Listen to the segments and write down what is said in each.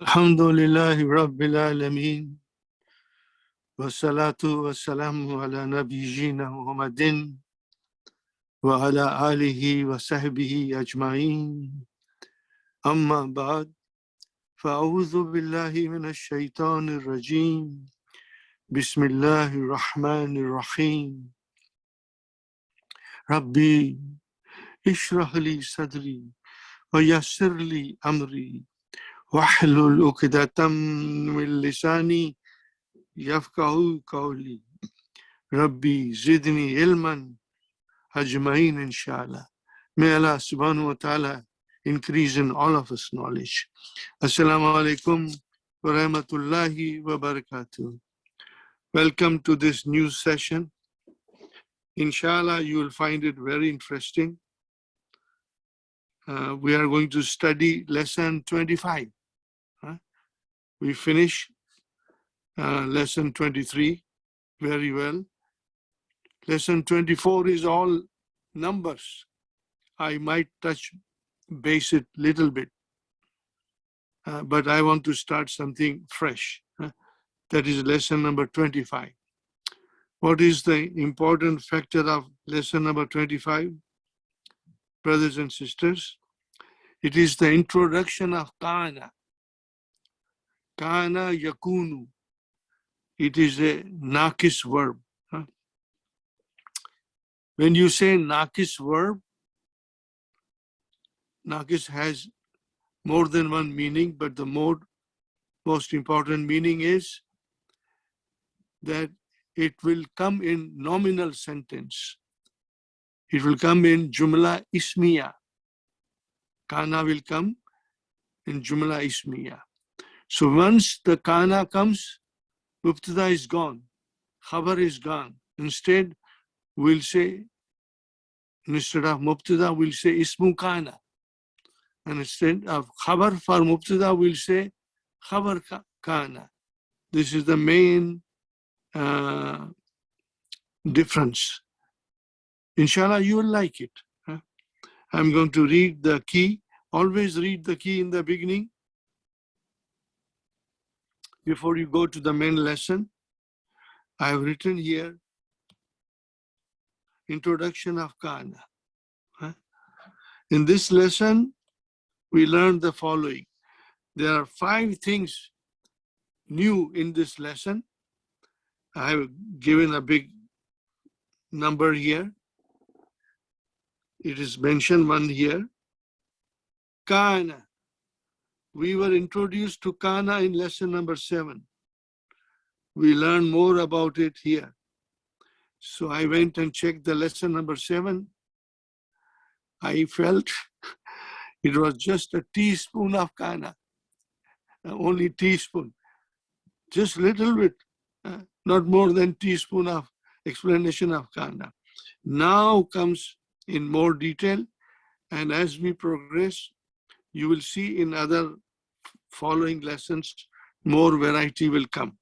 Alhamdulillahi Rabbil Alameen. Wassalatu wassalamu ala nabiyyina Muhammadin wa ala alihi wa sahbihi ajma'in. Amma ba'd. Fa'udhu billahi minash shaitanir rajim. Bismillahir rahmanir rahim. Rabbi ishrah li sadri wa yassir li amri wahlul 'uqdatam min lisani yafqahu qawli. Rabbi zidni ilman ajma'in inshallah. May Allah subhanahu wa ta'ala increase in all of us knowledge. Assalamu alaikum wa rahmatullahi wa barakatuh. Welcome to this new session. Inshallah, you will find it very interesting. We are going to study lesson 25. We finish lesson 23 very well. Lesson 24 is all numbers. I might touch base it little bit, but I want to start something fresh. That is lesson number 25. What is the important factor of lesson number 25? Brothers and sisters, it is the introduction of Kana. Kana yakunu. It is a nakis verb. When you say nakis verb, nakis has more than one meaning, but the most important meaning is that it will come in nominal sentence. It will come in jumla ismiya. Kana will come in jumla ismiya. So once the kana comes, mubtada is gone, khabar is gone. Instead of mubtada, we'll say ismu kana. And instead of khabar for mubtada, we'll say khabar kana. This is the main difference. Inshallah, you will like it. I'm going to read the key. Always read the key in the beginning before you go to the main lesson. I have written here, introduction of Kana. In this lesson, we learned the following. There are 5 things new in this lesson. I have given a big number here. It is mentioned one here. Kana. We were introduced to Kana in lesson number 7. We learned more about it here. So I went and checked the lesson number 7. I felt it was just a teaspoon of Kana. Only teaspoon. Just little bit. Not more than teaspoon of explanation of Kana. Now comes in more detail, and as we progress, you will see in other following lessons, more variety will come.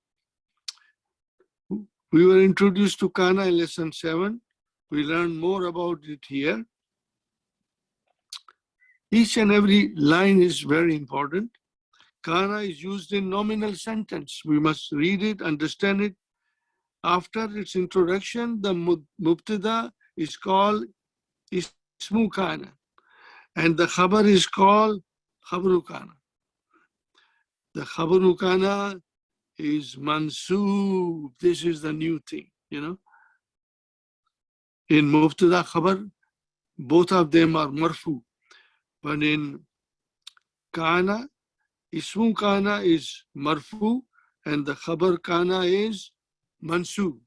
We were introduced to Kana in lesson 7. We learned more about it here. Each and every line is very important. Kana is used in nominal sentence. We must read it, understand it. After its introduction, the mubtada is called ismu kana, and the khabar is called khabaru kana. The khabaru kana is mansoob. This is the new thing, In mubtada khabar, both of them are marfu. But in kana, ismu kana is marfu, and the khabar kana is mansoob.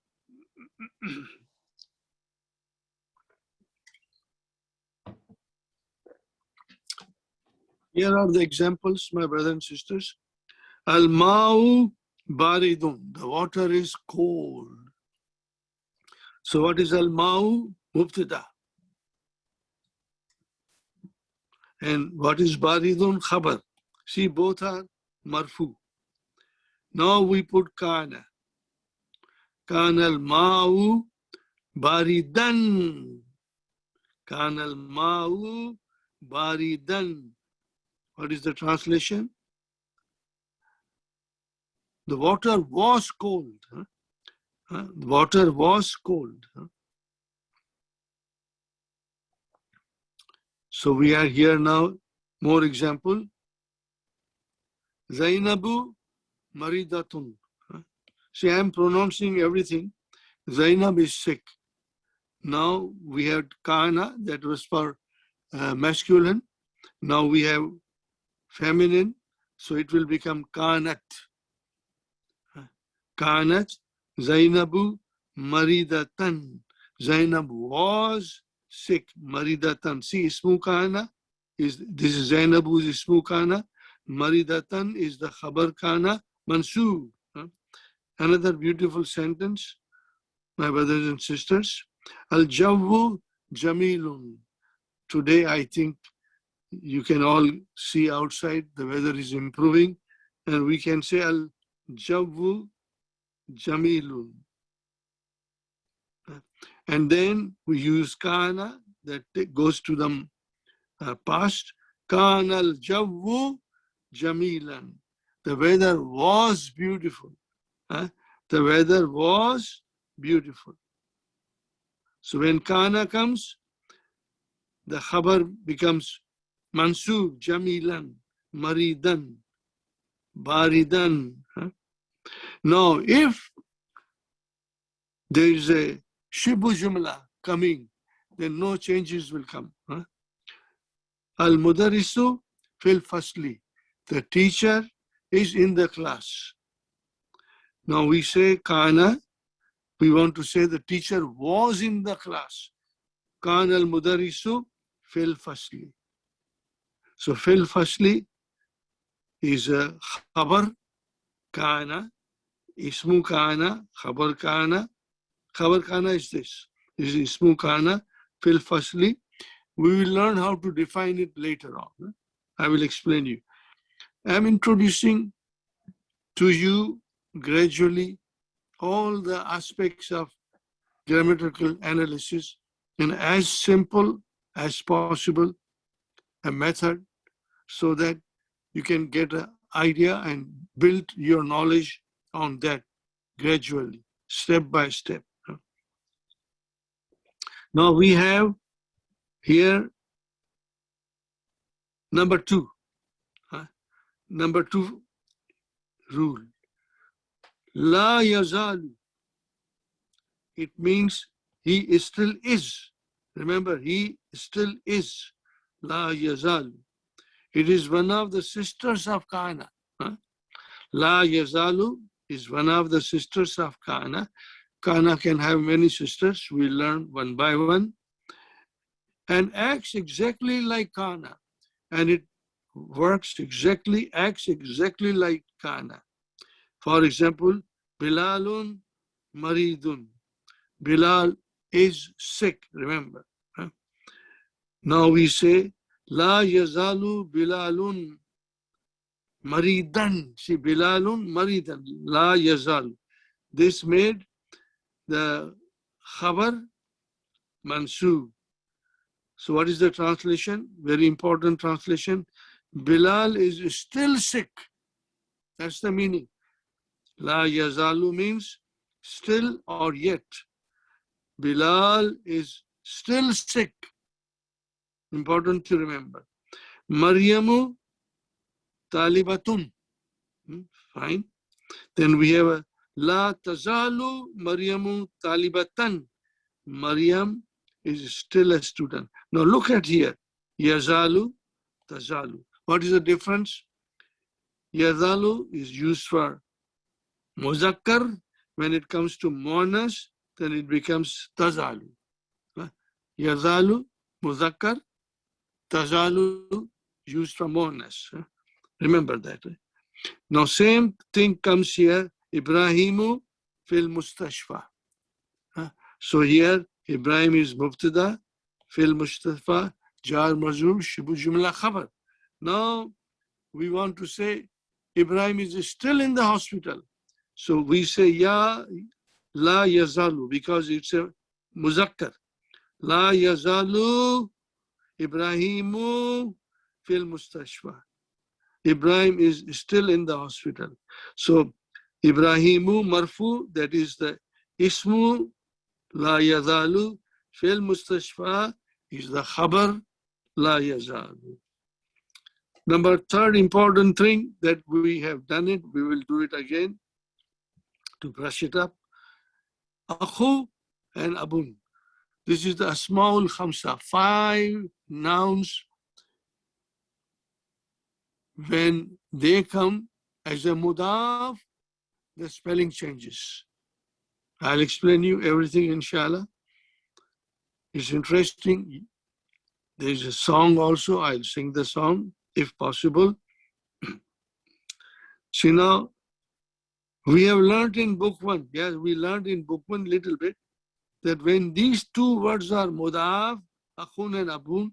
Here are the examples, my brothers and sisters. Al-ma'u baridun. The water is cold. So what is al-ma'u? Mubtada. And what is baridun? Khabar. See, both are marfu. Now we put kana. Kana al-ma'u baridan. Kana al-ma'u baridan. What is the translation? The water was cold. The water was cold. So we are here now. More example. Zainabu maridatun. See, I am pronouncing everything. Zainab is sick. Now we have Kana, that was for masculine. Now we have feminine, so it will become Kanat. Kanat, Zainabu, Maridatan. Zainab was sick, Maridatan. See, Ismu Kana, this is Zainabu's Ismu Kana. Maridatan is the Khabar Kana, Mansub. Another beautiful sentence, my brothers and sisters. Al-Jawwu Jamilun. Today, I think you can all see outside, the weather is improving, and we can say Al-Jawwu Jamilun. And then we use Kana, that goes to the past. Kana al-Jawwu Jamilan. The weather was beautiful. The weather was beautiful. So when Kana comes, the khabar becomes Mansub, Jamilan, Maridan, Baridan. Now, if there is a Shibu Jumla coming, then no changes will come. Al-Mudarisu fil Fasli. The teacher is in the class. Now we say Kana, we want to say the teacher was in the class. Kana al-Mudarisu fil Fasli. So fil Fasli is a khabar Kana, Ismu Kana, khabar Kana. Khabar Kana is this. This is Ismu Kana fil Fasli. We will learn how to define it later on. I will explain you. I am introducing to you gradually all the aspects of grammatical analysis in as simple as possible, a method, so that you can get an idea and build your knowledge on that gradually, step by step. Now we have here number two rule. La yazalu. It means he still is. Remember, he still is. La yazalu. It is one of the sisters of Kana. La yazalu is one of the sisters of Kana. Kana can have many sisters. We learn one by one. And acts exactly like Kana. And it acts exactly like Kana. For example, Bilalun Maridun. Bilal is sick, remember. Now we say, La yazalu Bilalun Maridan. See, Bilalun Maridan. La yazalu. This made the khabar mansub. So what is the translation? Very important translation. Bilal is still sick. That's the meaning. La yazalu means still or yet. Bilal is still sick. Important to remember. Maryamu talibatun. Fine. Then we have a La tazalu Maryamu talibatan. Maryam is still a student. Now look at here. Yazalu, tazalu. What is the difference? Yazalu is used for muzakkar. When it comes to muannas, then it becomes tazalu. Yazalu, muzakkar, tazalu, used for muannas. Remember that. Now same thing comes here. Ibrahimu fil mustashfa. So here Ibrahim is mubtada, fil mustashfa, jar majrur, shibu jumla khabar. Now we want to say Ibrahim is still in the hospital. So we say ya la yazalu because it's a muzakkar. La yazalu Ibrahimu fil mustashfa. Ibrahim is still in the hospital. So Ibrahimu marfu, that is the ismu la yazalu. Fil mustashfa is the khabar la yazalu. Number third important thing that we have done it, we will do it again to brush it up. Akhu and abun. This is the asmaul khamsa, 5 nouns. When they come as a mudaf, the spelling changes. I'll explain you everything, inshallah. It's interesting. There's a song also. I'll sing the song if possible. So now, we have learned in book 1, yes, we learned in book 1 little bit, that when these two words are mudaf, akhun and abun,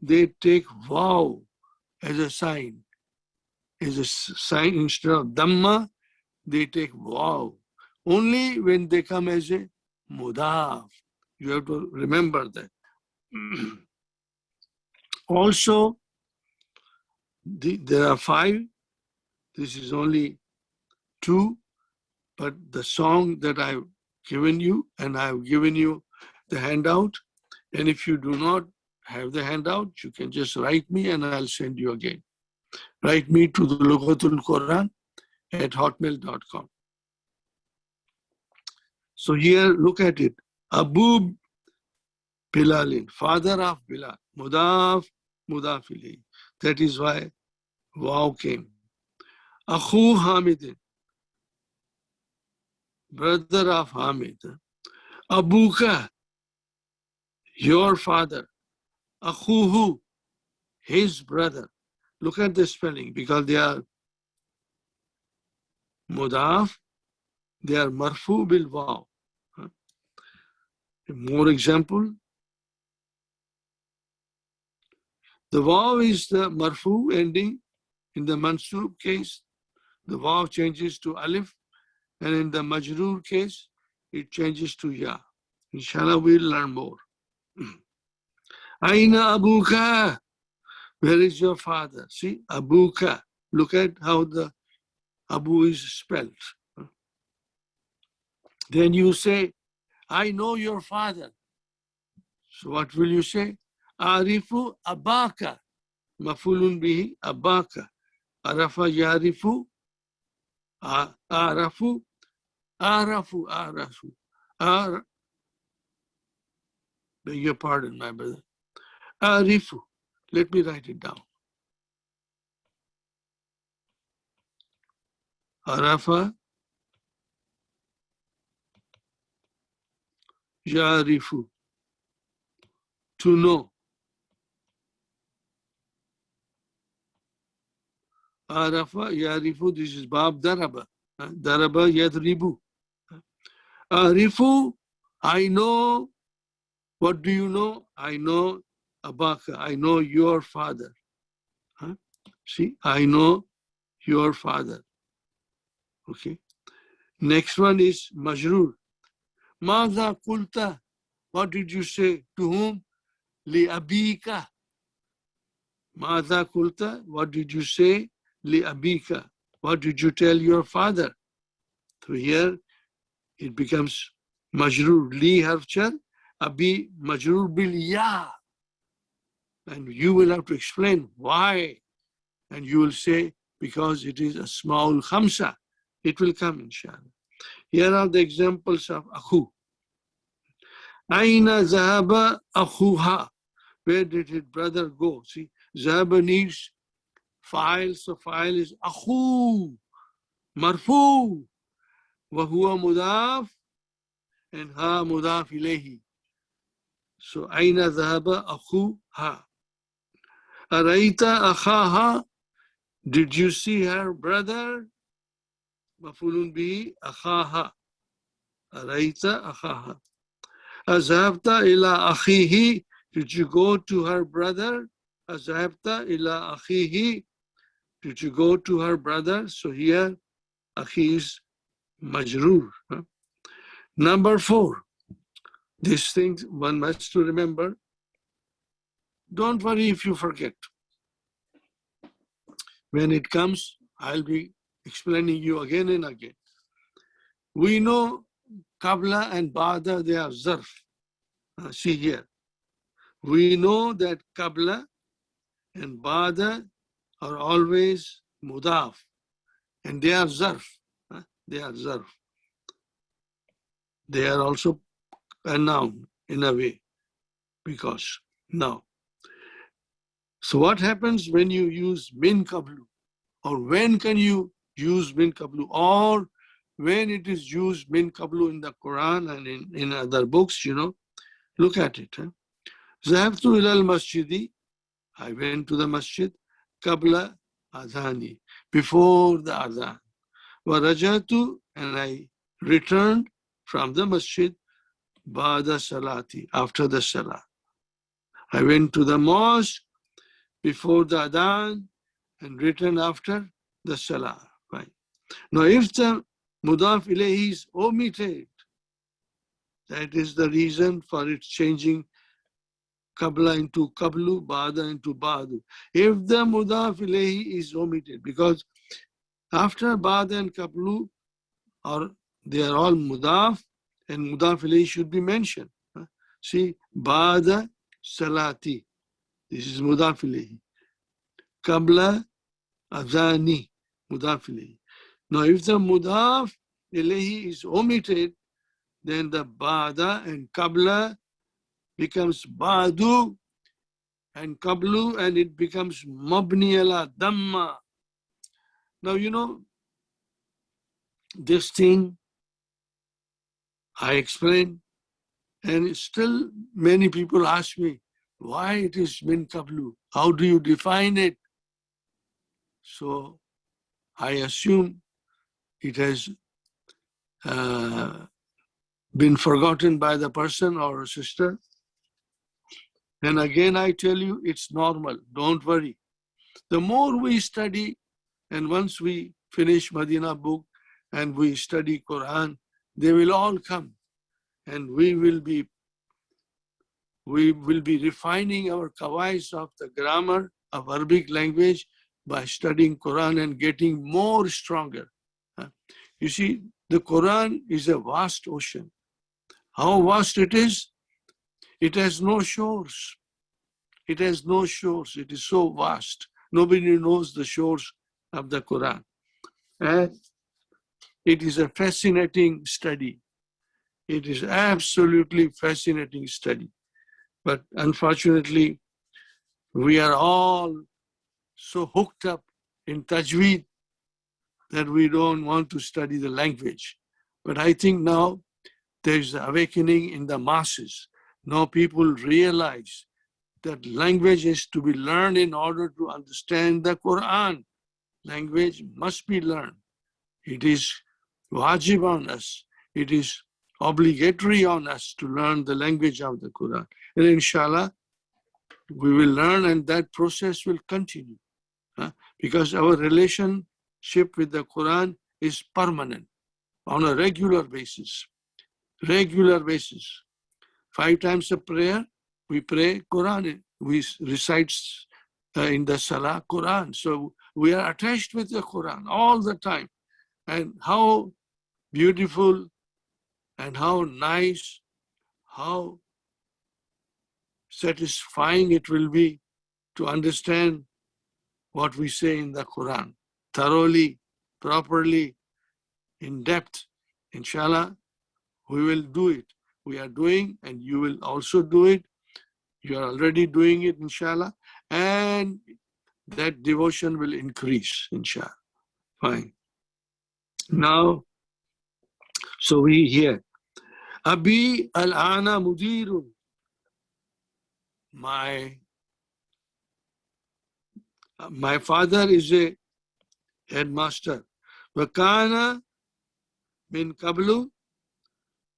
they take waw as a sign. As a sign instead of dhamma, they take waw. Only when they come as a mudaf. You have to remember that. Also, there are 5. This is only 2. But the song that I've given you, and I've given you the handout. And if you do not have the handout, you can just write me and I'll send you again. Write me to the Lughatul Quran at hotmail.com. So here, look at it. Abu Bilalin, father of Bilal, Mudaf, Mudaf ilayhi. That is why waw came. Akhu Hamidin, brother of Hamid. Abuka, your father. Akhuhu, his brother. Look at the spelling, because they are mudaf, they are marfu bil waw. More example. The waw is the marfu ending. In the mansub case, the waw changes to alif, and in the majroor case, it changes to ya. Inshallah, we'll learn more. Aina abuka, where is your father? See, abuka. Look at how the abu is spelled. Then you say, I know your father. So what will you say? Arifu abaka. Mafulun bihi abaka. Arafa yarifu. Arafu. Arafu. Beg your pardon, my brother. Arifu. Let me write it down. Arafa yarifu. To know. Arafa yarifu. This is Bab Daraba. Daraba yadribu. Arifu. I know. What do you know? I know Abaka. I know your father. See, I know your father. Okay. Next one is Majrur. Madha kulta. What did you say? To whom? Li abika. Madha kulta. What did you say? Li abika. What did you tell your father? So here it becomes Majrur. Li harfchar. Abi Majrur bil ya. And you will have to explain why. And you will say, because it is a small khamsa. It will come, inshallah. Here are the examples of akhu. Aina zahaba akhuha. Where did his brother go? See, zahaba needs file, so file is akhu, marfu, wa huwa mudaf, and ha mudaf ilayhi. So aina zahaba akhuha. Araita akhaha. Did you see her brother? Mafulun bihi akhaha. Araita akhaha. Azhabta ila akhihi. Did you go to her brother? Azhabta ila akhihi. Did you go to her brother? So here, akhi is majroor. Number 4. These things one must to remember. Don't worry if you forget. When it comes, I'll be explaining you again and again. We know Qabla and Ba'da, they are zarf. See here. We know that Qabla and Ba'da are always mudaf, and they are zarf. They are zarf. They are also a noun in a way, because now. So what happens when you use min qablu? Or when can you use min qablu? Or when it is used min qablu in the Quran and in other books, look at it. Zahabtu ila al-masjidi. I went to the masjid. Qabla adhani. Before the adhan. Wa rajatu. And I returned from the masjid. Ba'da salati. After the salah. I went to the mosque before the adhan and returned after the salah. Right. Now, if the mudaf ilayhi is omitted, that is the reason for it changing qabla into qablu, ba'da into ba'du. If the mudaf ilayhi is omitted, because after ba'da and qablu, they are all mudaf, and mudaf ilayhi should be mentioned. See, ba'da salati. This is mudaf ilayhi. Qabla adhani, mudaf ilayhi. Now, if the mudaf ilayhi is omitted, then the ba'da and qabla becomes ba'du and qablu, and it becomes mabni ala damma. Now, this thing I explained, and still many people ask me, why it is min qablu? How do you define it? So I assume it has been forgotten by the person or sister. And again, I tell you, it's normal. Don't worry. The more we study, and once we finish Madina book and we study Quran, they will all come, and we will be refining our kawais of the grammar of Arabic language by studying Quran and getting more stronger. You see, the Quran is a vast ocean. How vast it is? It has no shores. It has no shores. It is so vast. Nobody knows the shores of the Quran. And it is a fascinating study. It is absolutely fascinating study. But unfortunately, we are all so hooked up in tajweed that we don't want to study the language. But I think now there's an awakening in the masses. Now people realize that language is to be learned in order to understand the Quran. Language must be learned. It is wajib on us. It is obligatory on us to learn the language of the Quran. And inshallah, we will learn, and that process will continue. Because our relationship with the Quran is permanent, on a regular basis. Regular basis. 5 times a prayer, we pray Quran. We recite in the Salah Quran. So we are attached with the Quran all the time. And how beautiful and how nice, how satisfying it will be to understand what we say in the Quran thoroughly, properly, in depth. Inshallah, we will do it. We are doing, and you will also do it. You are already doing it, inshallah. And that devotion will increase, inshallah. Fine. Now, so we hear, Abi al-ana mudirun. My father is a headmaster. Kana min qablu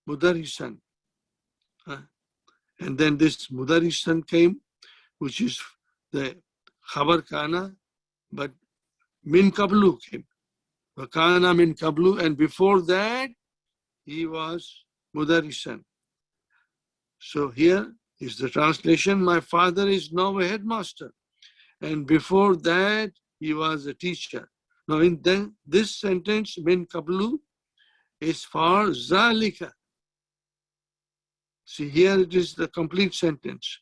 mudarrisan. And then this mudarrisan came, which is the khabar kana, but min qablu came. Kana min qablu, and before that, he was mudarrisan. So here is the translation. My father is now a headmaster. And before that, he was a teacher. Now in this sentence, min qablu, is for zalika. See, here it is the complete sentence.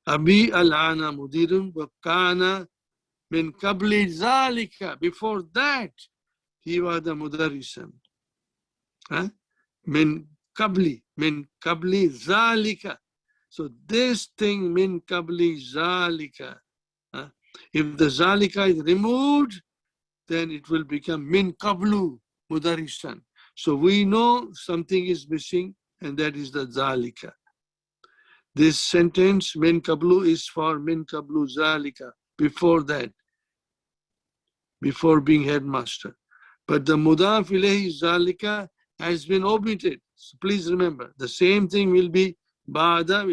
Abi al-ana mudirun wa kana min qabli zalika. Before that, he was the mudarrisan. Huh? Min qabli zalika. So this thing, min qabli zalika. If the zalika is removed, then it will become min qablu mudarisan. So we know something is missing, and that is the zalika. This sentence, min qablu, is for min qablu zalika, before that, before being headmaster. But the mudaf ilayhi zalika has been omitted. So please remember, the same thing will be ba'da,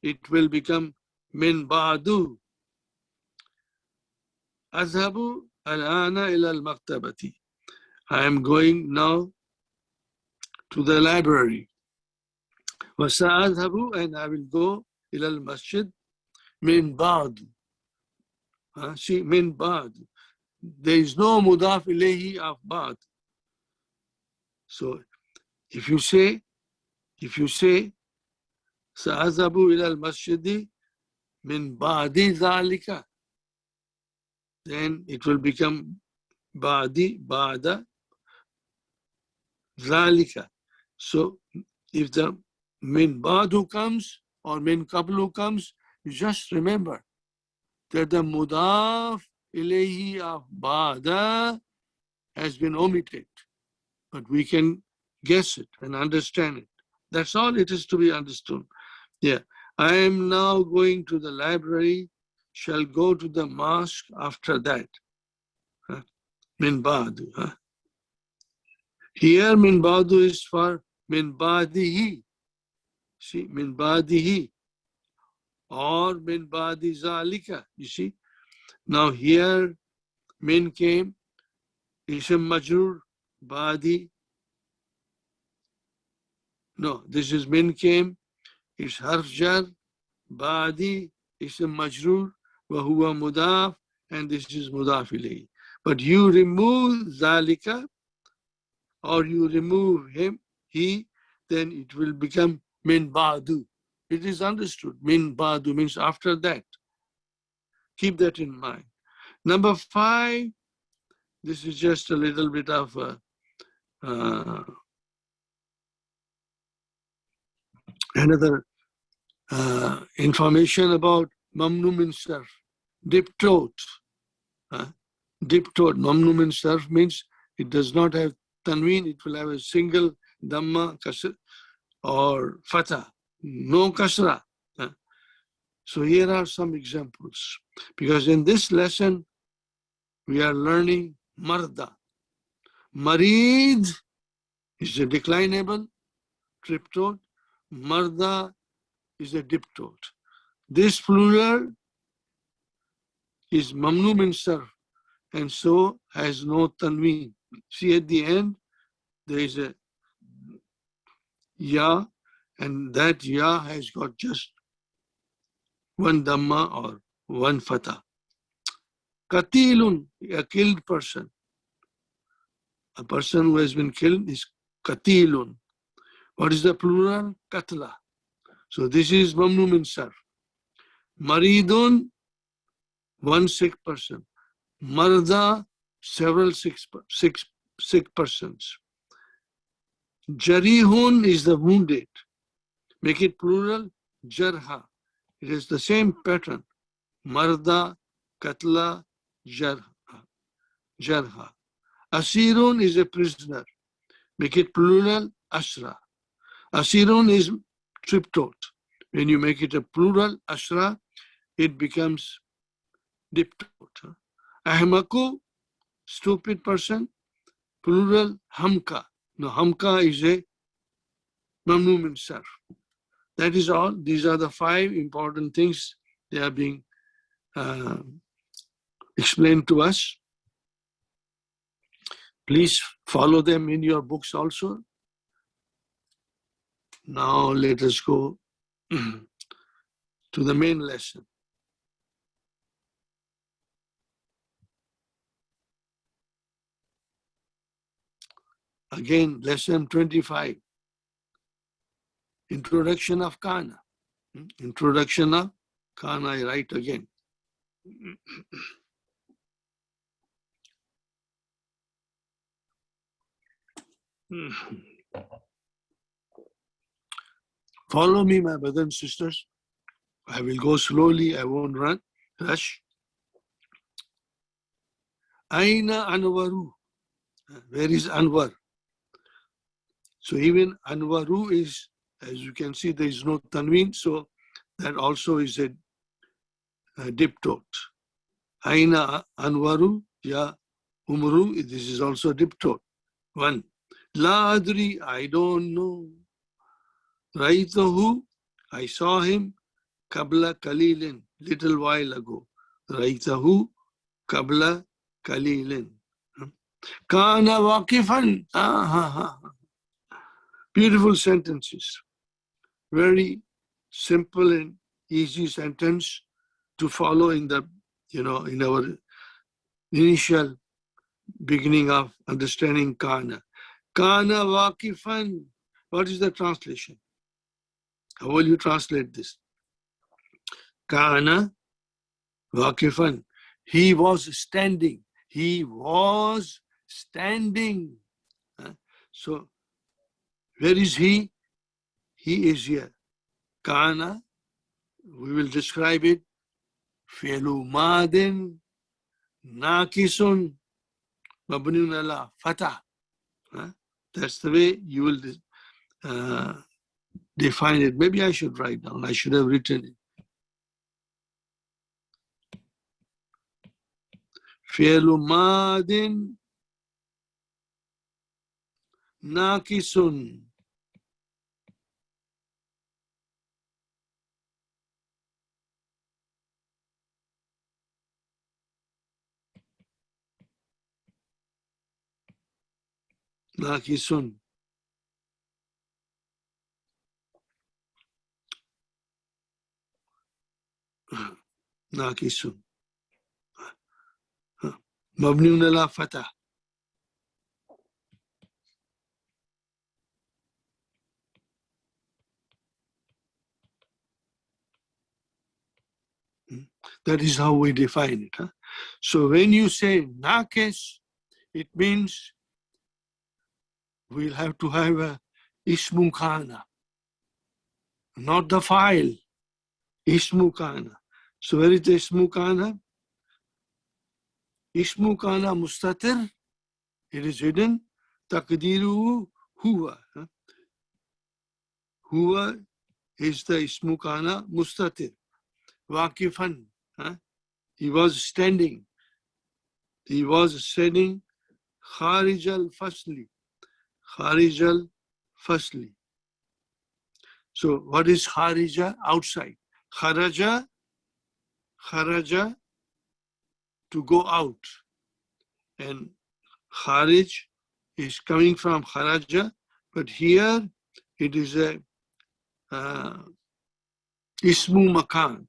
it will become min ba'du. Azhabu al-ana ila al-maktabati. I am going now to the library. وَسَأَذْهَبُ, and I will go ila al-masjid min ba'du. See, min ba'du. There is no mudaf ilayhi of ba'd. So if you say سأذهب إلى المسجد من بعد ذلك, then it will become بعد ذلك. So if the min ba'du comes or min qablu comes, you just remember that the mudaf ilayhi of ba'da has been omitted, but we can guess it and understand it. That's all it is to be understood. Yeah, I am now going to the library, shall go to the mosque after that. Min ba'du. Here min ba'du is for min ba'dihi. See, min ba'dihi or min ba'di zalika. You see, now here min came, ism majrur, ba'di. No, this is min came, is harf jar, ba'di, ism majrur, wa huwa mudaf, and this is mudaf ilayhi. But you remove zalika or you remove him, he, then it will become min ba'du. It is understood. Min ba'du means after that. Keep that in mind. Number 5, this is just a little bit of another information about mamnu min sarf. Diptot. Diptot. Mamnu min sarf means it does not have tanween, it will have a single dhamma, kasr, or fatha, no kasra. So here are some examples. Because in this lesson, we are learning marda. Marid is a declinable triptot. Marda is a diptot. This plural is mamnu min sarf, and so has no tanween. See, at the end, there is a ya, and that ya has got just one dhamma or one fatha. Qatilun, a killed person. A person who has been killed is qatilun. What is the plural? Katla. So this is mamnu min sarf. Maridun, one sick person. Marda, several sick persons. Jarihun is the wounded. Make it plural, jarha. It is the same pattern. Marda, katla, jarha. Asirun is a prisoner. Make it plural, asra. Asirun is triptot. When you make it a plural, asra, it becomes diptot. Ahmaku, stupid person, plural, hamka. Now, hamka is a mamnu min sarf. That is all. These are the 5 important things. They are being explained to us. Please follow them in your books also. Now let us go to the main lesson. Again, lesson 25. Introduction of Kana. Introduction of Kana, I write again. Follow me, my brothers and sisters. I will go slowly, I won't rush. Aina Anwaru. Where is Anwar? So even Anwaru is, as you can see, there is no tanween, so that also is a diptot. Aina Anwaru, ya Umru, this is also diptot. One. La Adri, I don't know. Raitahu, I saw him. Kabla Kalilin, little while ago. Raitahu, Kabla Kalilin. Kana Wakifan. Beautiful sentences. Very simple and easy sentence to follow in the, in our initial beginning of understanding Kana. Kana Wakifan. What is the translation? How will you translate this? Kana Wakifan. He was standing. He was standing. So, where is he? He is here. Kana, we will describe it. Fi'lu madin, nakisun, mabniun ala fatah. That's the way you will define it. Maybe I should write down. I should have written it. Fi'lu madin, nakisun. Nakisun. Nakisun. Mabniun ala fatah. That is how we define it. So when you say nakis, it means we'll have to have a ismu kana, not the file, ismu kana. So where is the ismu kana? Ismu kana mustatir, it is hidden. Taqdiru huwa. Huwa is the ismu kana mustatir. Waqifan. He was standing. He was standing. Kharij al-fasli. Kharij al-fasli. So what is kharija? Outside. Kharaja, kharaja, to go out. And kharij is coming from kharaja, but here it is a ismu makan.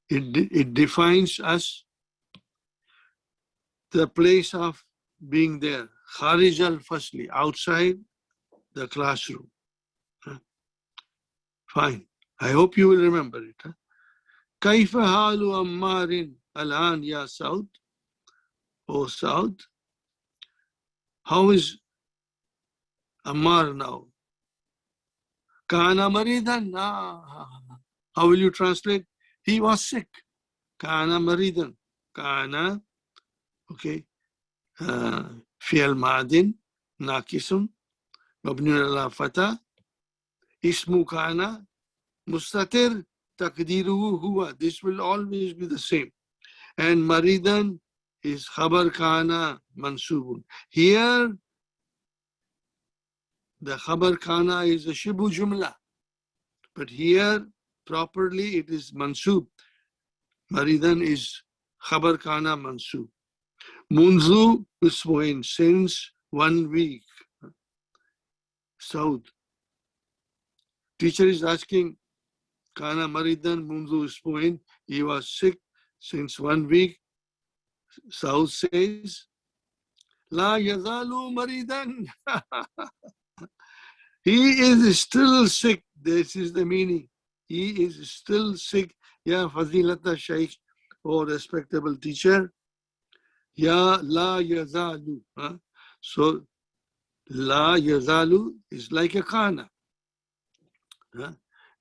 It defines us the place of being there. Kharij al-fasli, outside the classroom. Fine. I hope you will remember it. Kaifa halu ammarin al-an ya Saud? Oh Saud, how is Ammar now? Kana maridan. How will you translate? He was sick. Kana maridan. Kana, okay. Fi'al madin, nakisun, mabniun ala fatah. Ismu kana, mustatir, taqdiruhu huwa. This will always be the same. And maridan is khabar kana mansubun. Here, the khabar kana is a shibu jumla. But here, properly, it is mansub. Maridan is khabar kana mansub. Munzu usbu'in, since 1 week. Saud. Teacher is asking, Kana maridan munzu usbu'in. He was sick since 1 week. Saud says, La yazalu maridan. He is still sick. This is the meaning. He is still sick. Ya Fazilata Shaykh, or respectable teacher. Ya la yazalu. So la yazalu is like a kana.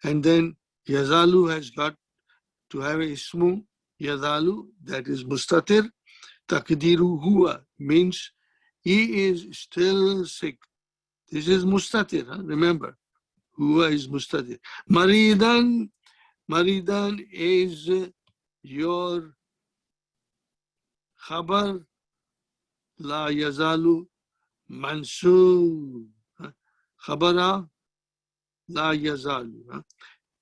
And then yazalu has got to have a ismu. Yazalu, that is mustatir. Takdiru huwa means he is still sick. This is mustatir. Remember, huwa is mustatir. Maridan, maridan is your khabar. La yazalu mansub. Khabara la yazalu.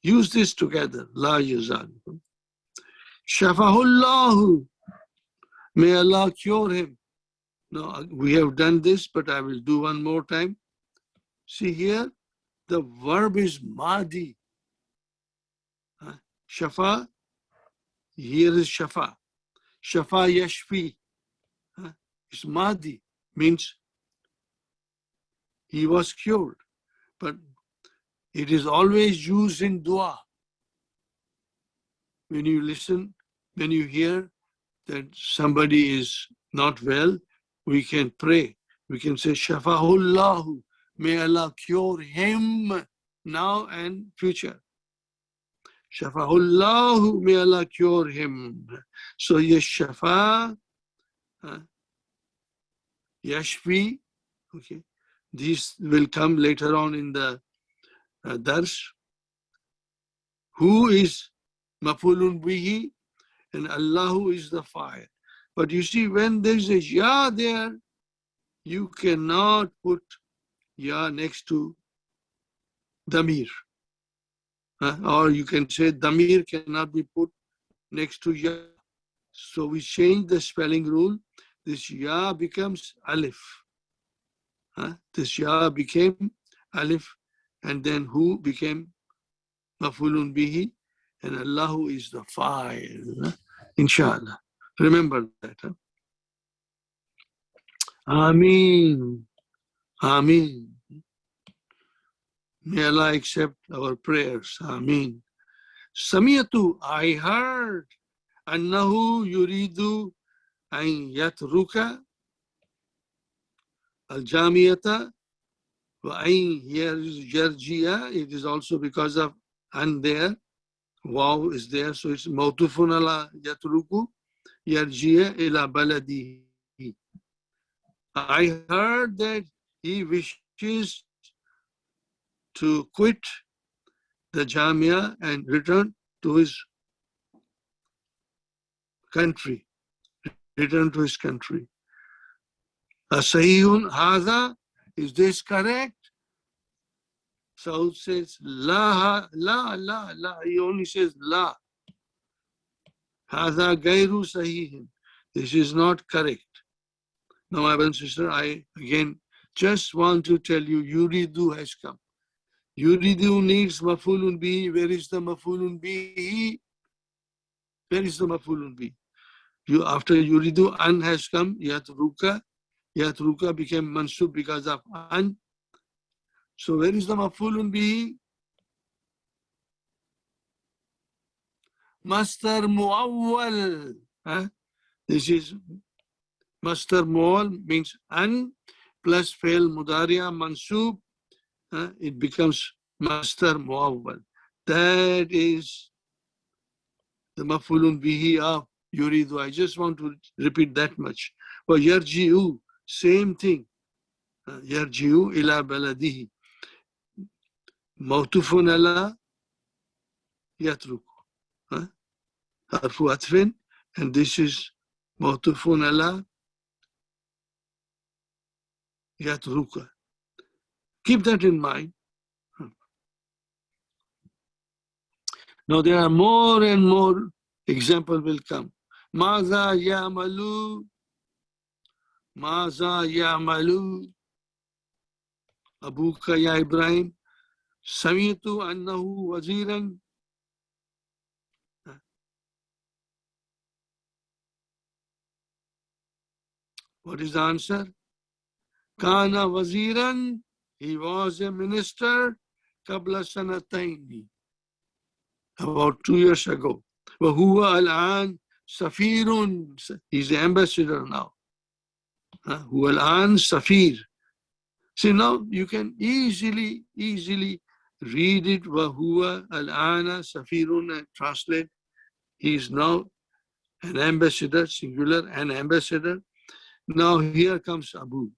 Use this together. La yazalu. Shafahullahu. May Allah cure him. No, we have done this, but I will do one more time. See here, the verb is madi. Shafa, here is shafa. Shafa yashfi. It's madi, means he was cured. But it is always used in dua. When you listen, when you hear that somebody is not well, we can pray. We can say, Shafahullahu, may Allah cure him now and future. Shafahullahu, may Allah cure him. So yes, Shafa, Yashfi, okay. These will come later on in the dars. Who is mafulun bihi, and Allahu is the fire. But you see, when there's a ya there, you cannot put ya next to damir. Or you can say damir cannot be put next to ya. So we change the spelling rule. This ya becomes alif. This ya became alif, and then who became mafulun bihi, and Allahu is the fa'il. Inshallah. Remember that. Ameen. Ameen. May Allah accept our prayers. Ameen. Samiyatu, I heard. Annahu yuridu an yatruka al-jamiyata wa an yarji'a. It is also because of an there. Wow is there, so it's mawtufun ala yatruku yarji'a ila baladihi. I heard that he wishes to quit the Jamia and return to his country. Return to his country. Sahihun hadha, is this correct? Saud says, la, la, la, la. He only says la. Hadha gairu sahihin. This is not correct. Now, my brother and sister, I again just want to tell you, yuridu has come. Yuridu needs mafulun bihi. Where is the mafulun bihi? Where is the mafulun bihi? After yuridu, an has come, yatruka. Yatruka became mansub because of an. So where is the mafulun bihi? Mastar muawwal. This is mastar muawwal, means an plus fail mudariya mansub. It becomes mastar muawwal. That is the mafulun bihi of yuridu. I just want to repeat that much. But yarji'u, same thing. Yarji'u ila baladihi. Mawtufun ala yatruku. Harfu atfin, and this is mawtufun ala yatruka. Keep that in mind. Now there are more and more examples will come. Maza ya'malu. Maza ya'malu. Abuka ya Ibrahim. Sami'tu annahu waziran. What is the answer? Kana waziran. He was a minister. Qabla sanataini. About 2 years ago. Wahuwa al-an safirun. He's the ambassador now. Huwa al-an safir. See, now you can easily read it. Wahuwa al-ana safirun and translate. He is now an ambassador, singular, an ambassador. Now here comes Abu.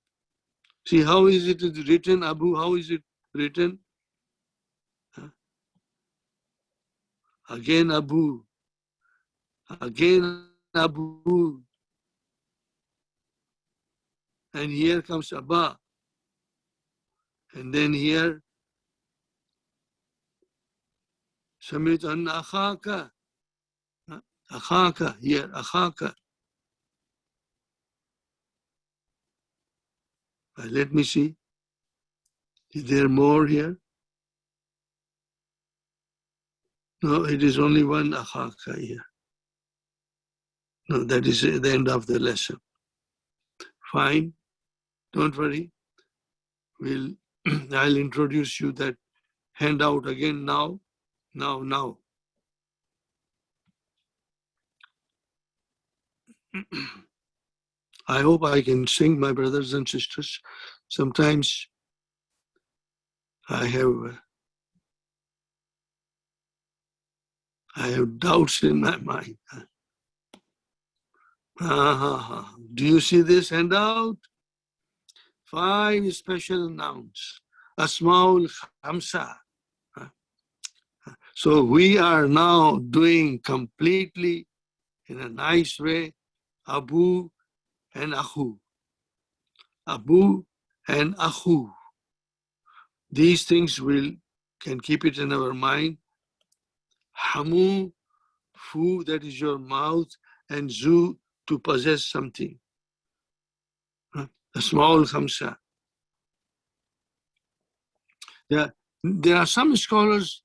See, how is it written, Abu? How is it written? Again Abu. Again Abu. And here comes Abba. And then here, Samit an akhaka. Akhaka, here, akhaka. Let me see. Is there more here? No, it is only one akhaka here. No, that is the end of the lesson. Fine. Don't worry. I'll introduce you that handout again now. I hope I can sing, my brothers and sisters. Sometimes I have doubts in my mind. Do you see this handout? 5 special nouns. Asmaul Khamsa. So we are now doing completely in a nice way Abu and Akhu. Abu and Akhu. These things can keep it in our mind. Hamu, fu, that is your mouth, and zu, to possess something. A small khamsa. There are some scholars,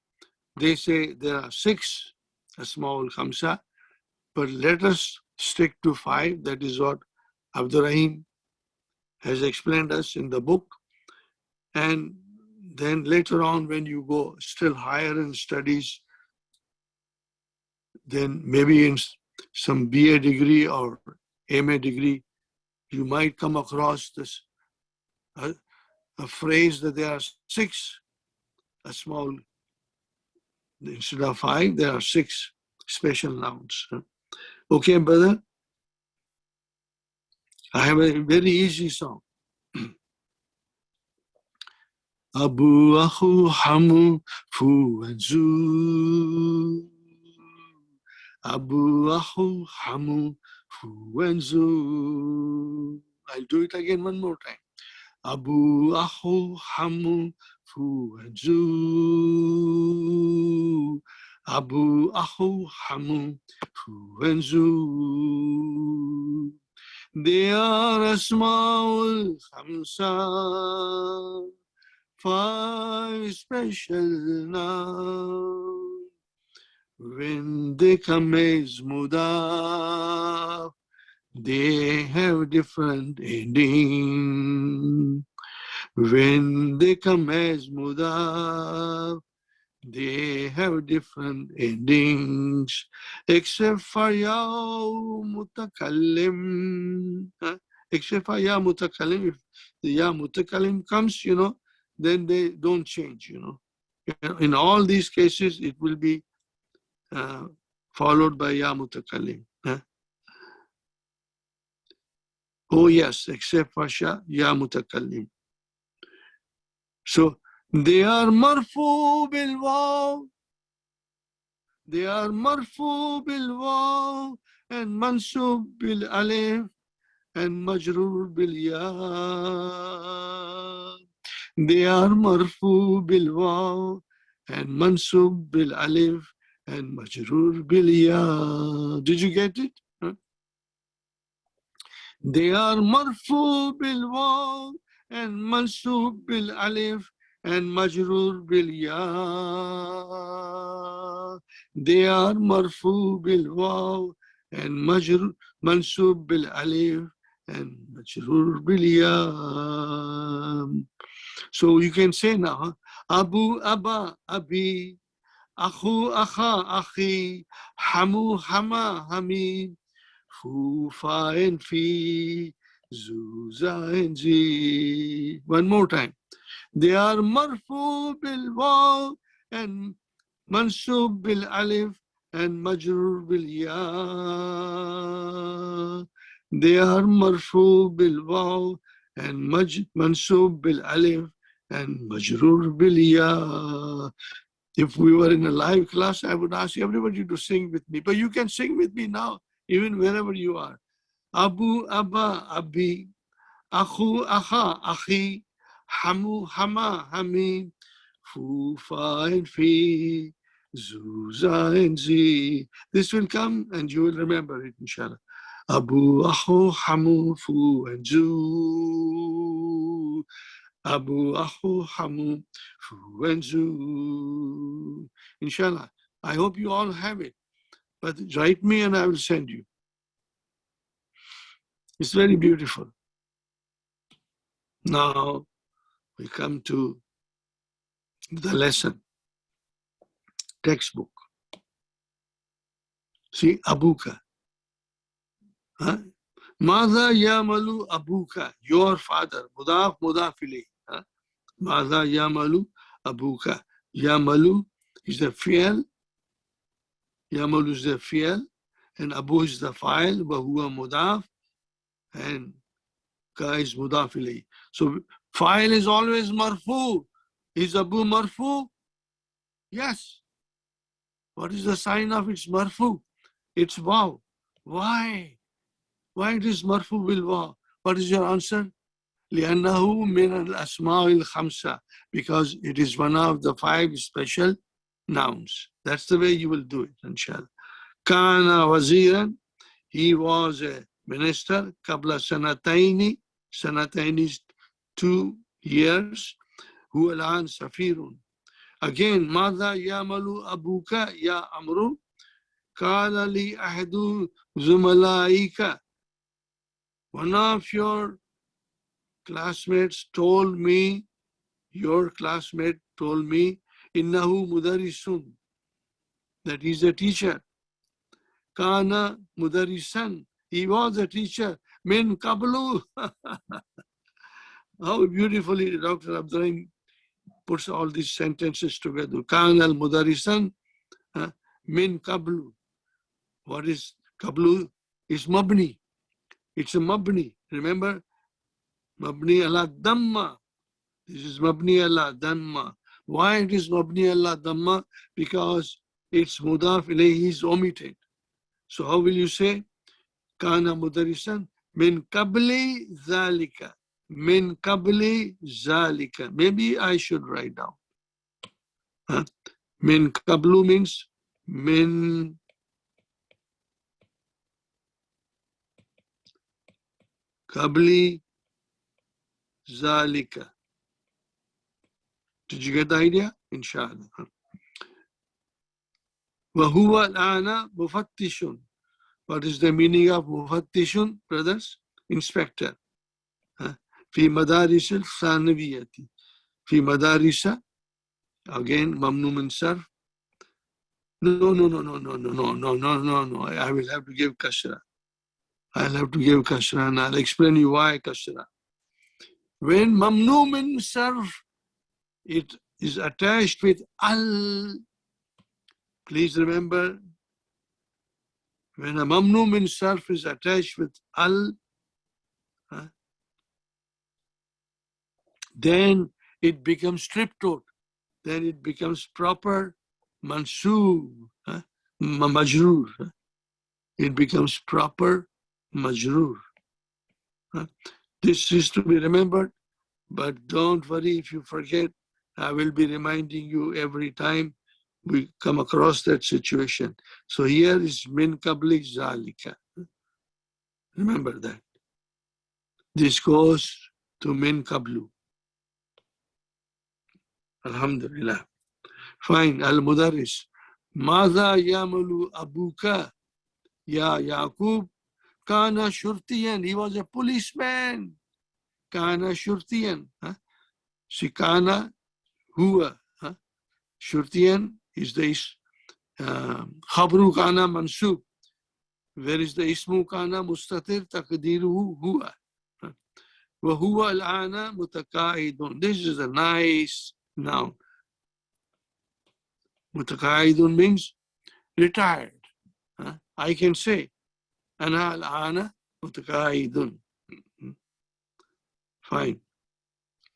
they say there are 6 a small khamsa, but let us stick to 5. That is what Abdurrahim has explained us in the book. And then later on, when you go still higher in studies, then maybe in some BA degree or MA degree, you might come across this a phrase that there are 6 a small, instead of 5, there are 6 special nouns. Okay, brother? I have a very easy song. Abu, Akhu, Hamu, Fu, and Zu. Abu, Akhu, Hamu, Fu, and Zu. I'll do it again one more time. Abu, Akhu, Hamu, Fu, and Zu. Abu, Akhu, Hamu, Fu, and Zu. They are Asmaul Khamsa, 5 special nouns. When they come as mudaf, they have different ending. When they come as mudaf, they have different endings, except for ya mutakallim. Except for ya mutakallim. If the ya mutakallim comes, then they don't change, In all these cases, it will be followed by ya mutakallim. Oh yes, except for ya mutakallim. So they are marfu bil waw. They are marfu bil waw and mansub bil alif and majrur bil ya. They are marfu bil waw and mansub bil alif and majrur bil ya. Did you get it? They are marfu bil waw and mansub bil alif and majrur bil ya. They are marfu bil waw and mansub bil alif and majrur bil ya. So you can say now, Abu, Abba, Abi, Akhu, Akha, Akhi, Hamu, Hama, Hami, Fu, Fa, and Fi, Zuza, and Zi. One more time. They are marfu bil waw and mansub bil alif and majrur bil ya. They are marfu bil waw and mansub bil alif and majrur bil ya. If we were in a live class, I would ask everybody to sing with me. But you can sing with me now, even wherever you are. Abu, Abba, Abi, Akhu, Akha, Akhi, Hamu, Hama, Hami, Fu, Fa, and Fi, Zuza, and Zi. This will come and you will remember it, inshallah. Abu, Akhu, Hamu, Fu, and Zu. Abu, Akhu, Hamu, Fu, and Zu. Inshallah. I hope you all have it. But write me and I will send you. It's very beautiful. Now we come to the lesson, textbook. See, Abuka. Huh? Mada yamalu abuka, your father. Mudaf, mudaf ilayh. Mada yamalu abuka. Yamalu is the fi'al. Yamalu is the fi'al. And abu is the fa'il. Wa huwa mudaf. And ka is mudaf ilayh. So fa'il is always marfu. Is abu marfu? Yes. What is the sign of its marfu? It's waw. Why? Why it is marfu bil waw? What is your answer? لأنه من الأسماء الخمسة, because it is one of the 5 special nouns. That's the way you will do it, inshallah. Kana waziran, he was a minister. Qabla sanataini, sanataini is 2 years. Huwa الآن سفير. Again, ماذا يعمل أبوك يا عمرو؟ قال لي أحد زملائك, one of your classmates told me, your classmate told me, إنه مدرس, that he's a teacher. كان مدرسا, he was a teacher. من قبل. How beautifully Dr. Abdurrahim puts all these sentences together. كان المدرسا من قبل. What is qablu? It's mabni. It's a mabni. Remember? Mabni ala damma. This is mabni ala damma. Why it is mabni ala damma? Because its mudaf ilayhi is omitted. So how will you say? Kana mudarisan min qabli zalika. Min qabli zalika. Maybe I should write down. Min qablu means min qabli zalika. Did you get the idea? Inshallah. وهو الآن مفتش. What is the meaning of مفتش, brothers? Inspector. في مدارس الثانوية. في مدارس, again ممنوع من صرف. No. I will have to give kasra. I'll have to give kasra and I'll explain you why kasra. When mamnu min sarf, it is attached with al. Please remember, when a mamnu min sarf is attached with al, then it becomes triptot. Then it becomes proper mansoob, majroor. It becomes proper majroor. This is to be remembered, but don't worry if you forget. I will be reminding you every time we come across that situation. So here is min qabli zalika. Remember that. This goes to min qablu. Alhamdulillah. Fine. Al-Mudarris. Madha yamalu abuka ya Yaqub? Kana Shurtiyan, he was a policeman. Kana Shurtiyan. See, Kana Huwa. Shurtiyan is the Khabru Kana Mansub. Where is the Ismu Kana Mustatir Taqdiruhu Huwa. وهو الآن متقاعد. This is a nice noun. متقاعد means retired. I can say أنا الآن متقاعد. Fine.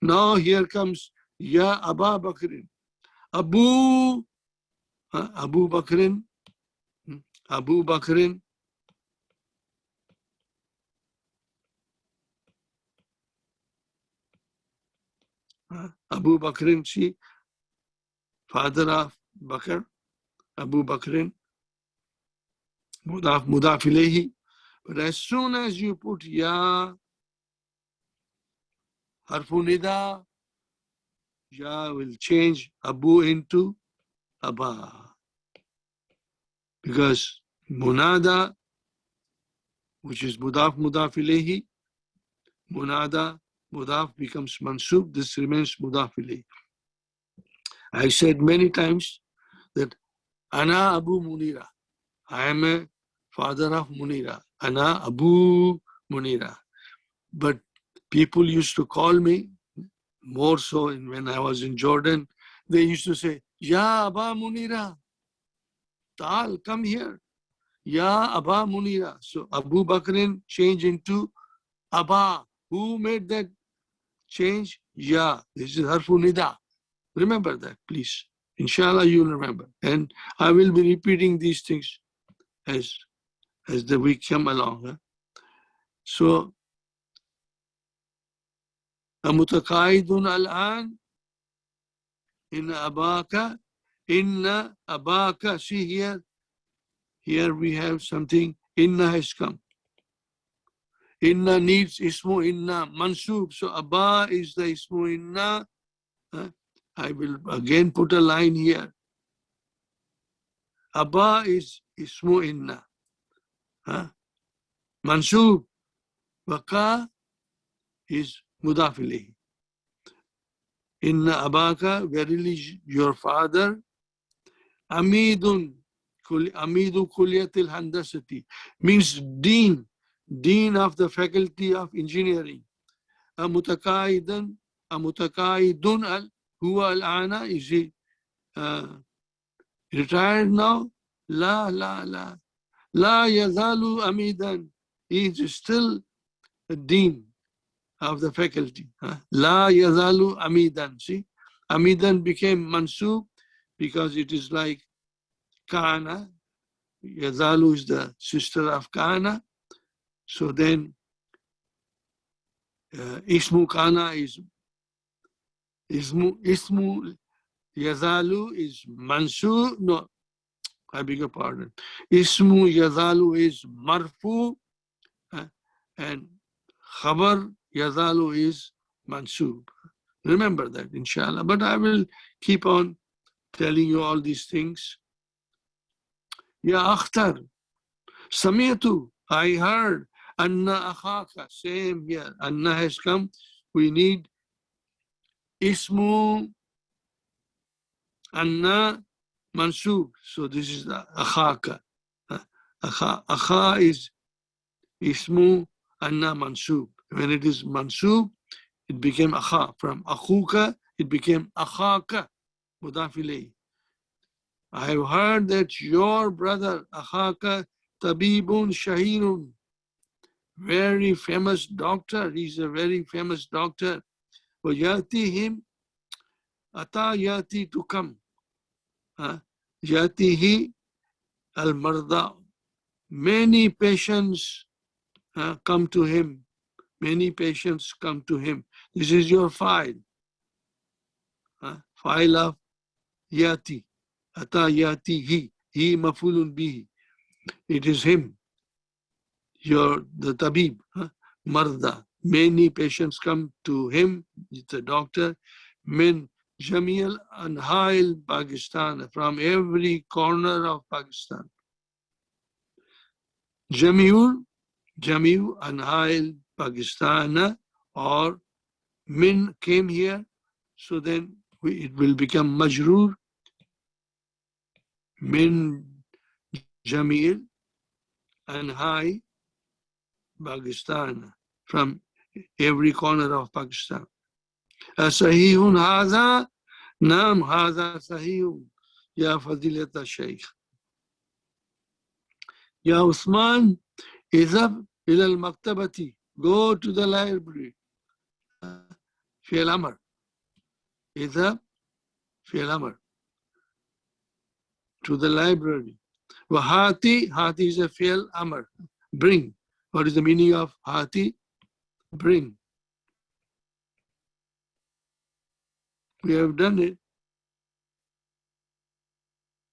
Now here comes Ya Aba Bakr. Abu Bakr. Abu Bakr. Abu Bakr, see, father of Bakr. Abu Bakr. Mudaf ilayhi. But as soon as you put Ya, harfu nida, Ya will change Abu into Aba. Because Munada, which is Mudaf ilayhi, Munada, Mudaf becomes Mansub, this remains Mudaf ilayhi. I said many times that Ana Abu Munira. I am a father of Munira. Ana Abu Munira. But people used to call me, more so when I was in Jordan, they used to say, Ya Aba Munira, Tal, come here. Ya Aba Munira. So Abu Bakr changed into Aba. Who made that change? Ya. This is Harfu Nida. Remember that, please. Inshallah, you'll remember. And I will be repeating these things as the week come along. So, Amutaqaidun al-an, Inna Abaka, Inna Abaka. See here we have something, Inna has come. Inna needs Ismu Inna, Mansub. So, Aba is the Ismu Inna. I will again put a line here. Aba is Ismu Inna. Mansub. Baka is Mudaf ilayhi. Inna Abaka, verily your father, Amidu Kulliyatil Handasati, means dean of the faculty of engineering. Amutaqaidun al huwa al-ana, is he retired now? La yazalu amidan, he is still a dean of the faculty. La yazalu amidan. See, amidan became mansub because it is like Kana. Yazalu is the sister of Kana. So then Ismu Kana is Ismu Yazalu is mansub. No, I beg your pardon. Ismu Yazalu is marfu and Khabar Yazalu is mansub. Remember that, inshallah. But I will keep on telling you all these things. Ya Akhtar, Samiatu, I heard. Anna Akhaka, same here. Anna has come. We need Ismu Anna Mansub. So this is the Akhaka. Akha is Ismu Anna Mansub. When it is Mansub, it became Akha. From Akhuka, it became Akhaka. Mudaf ilayhi. I have heard that your brother, Akhaka, Tabibun Shahirun, very famous doctor. He's a very famous doctor. Yati him, Ata Yati to come. Yatihi al Marda. Many patients come to him. Many patients come to him. This is your file. File of Yati. Ata Yati he mafulun bihi. It is him. The tabib, marda. Many patients come to him, it's a doctor, min Jamil and Hail Pakistan, from every corner of Pakistan. Jamiul Jamiu Anhail Pakistan, or min came here, so then it will become majroor min Jamil Anhai Pakistan, from every corner of Pakistan. Sahihun hadha, naam hadha sahihun, ya fadilat shaykh. Ya Usman, idhab ila al-maktabati, go to the library. Fi'l amr. Idhab fi'l amr, to the library. Wahati, hati is a fi'l amr, bring. What is the meaning of hati? Bring. We have done it.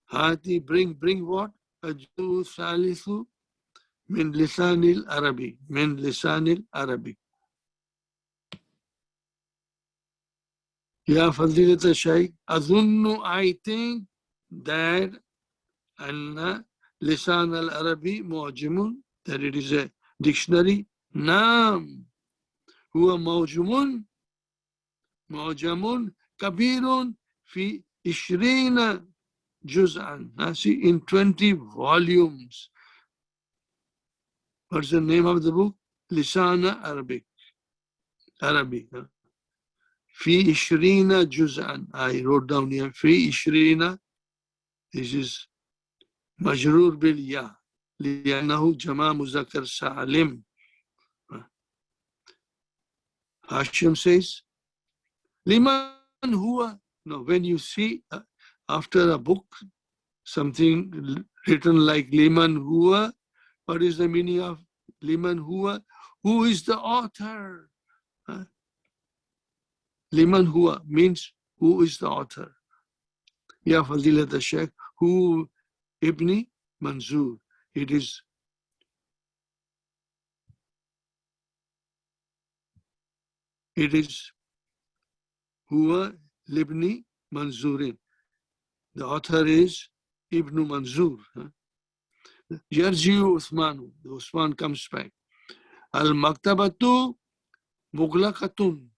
Hati, bring what? Ajdu salisu min lisanil Arabi. Min lisanil Arabi. Ya Fadilat al-Shaykh, Azunnu, I think that Anna Lisan al-Arabi mu'ajimun, that it is a dictionary. Naam, huwa mawjumun, mu'ajamun, kabirun, fi ishrina juz'an. See, in 20 volumes. What's the name of the book? Lisana Arabic. Arabic. Fi ishrina juz'an. I wrote down here, fi ishrina. This is majroor bil ya. لأنه جمع مذكر سالم. Hashim says, Liman huwa. No, when you see after a book something written like Liman huwa, what is the meaning of Liman huwa? Who is the author? Liman huwa means who is the author? Ya Fadilat al-Shaykh, who Ibni Manzur. It is Huwa Libni Manzurin. The author is Ibn Manzur. Yarjiu Uthmanu. Uthman comes back. Al-Maktabatu Mughlaqatun.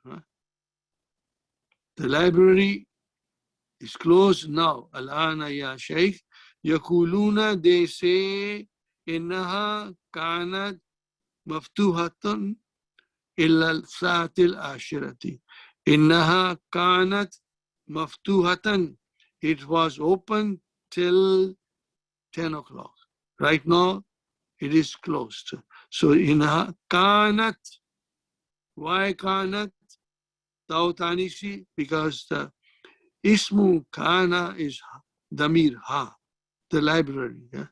The library is closed now. Al-Ana ya Shaykh. Yakuluna, they say, Innaha kanat maftuhatun illa al-sa'atil ashirati. Innaha kanat maftuhatan. It was open till 10 o'clock. Right now, it is closed. So, innaha kanat. Why kanat? Tautanisi, because the ismu kana is damir ha, the library. Yeah?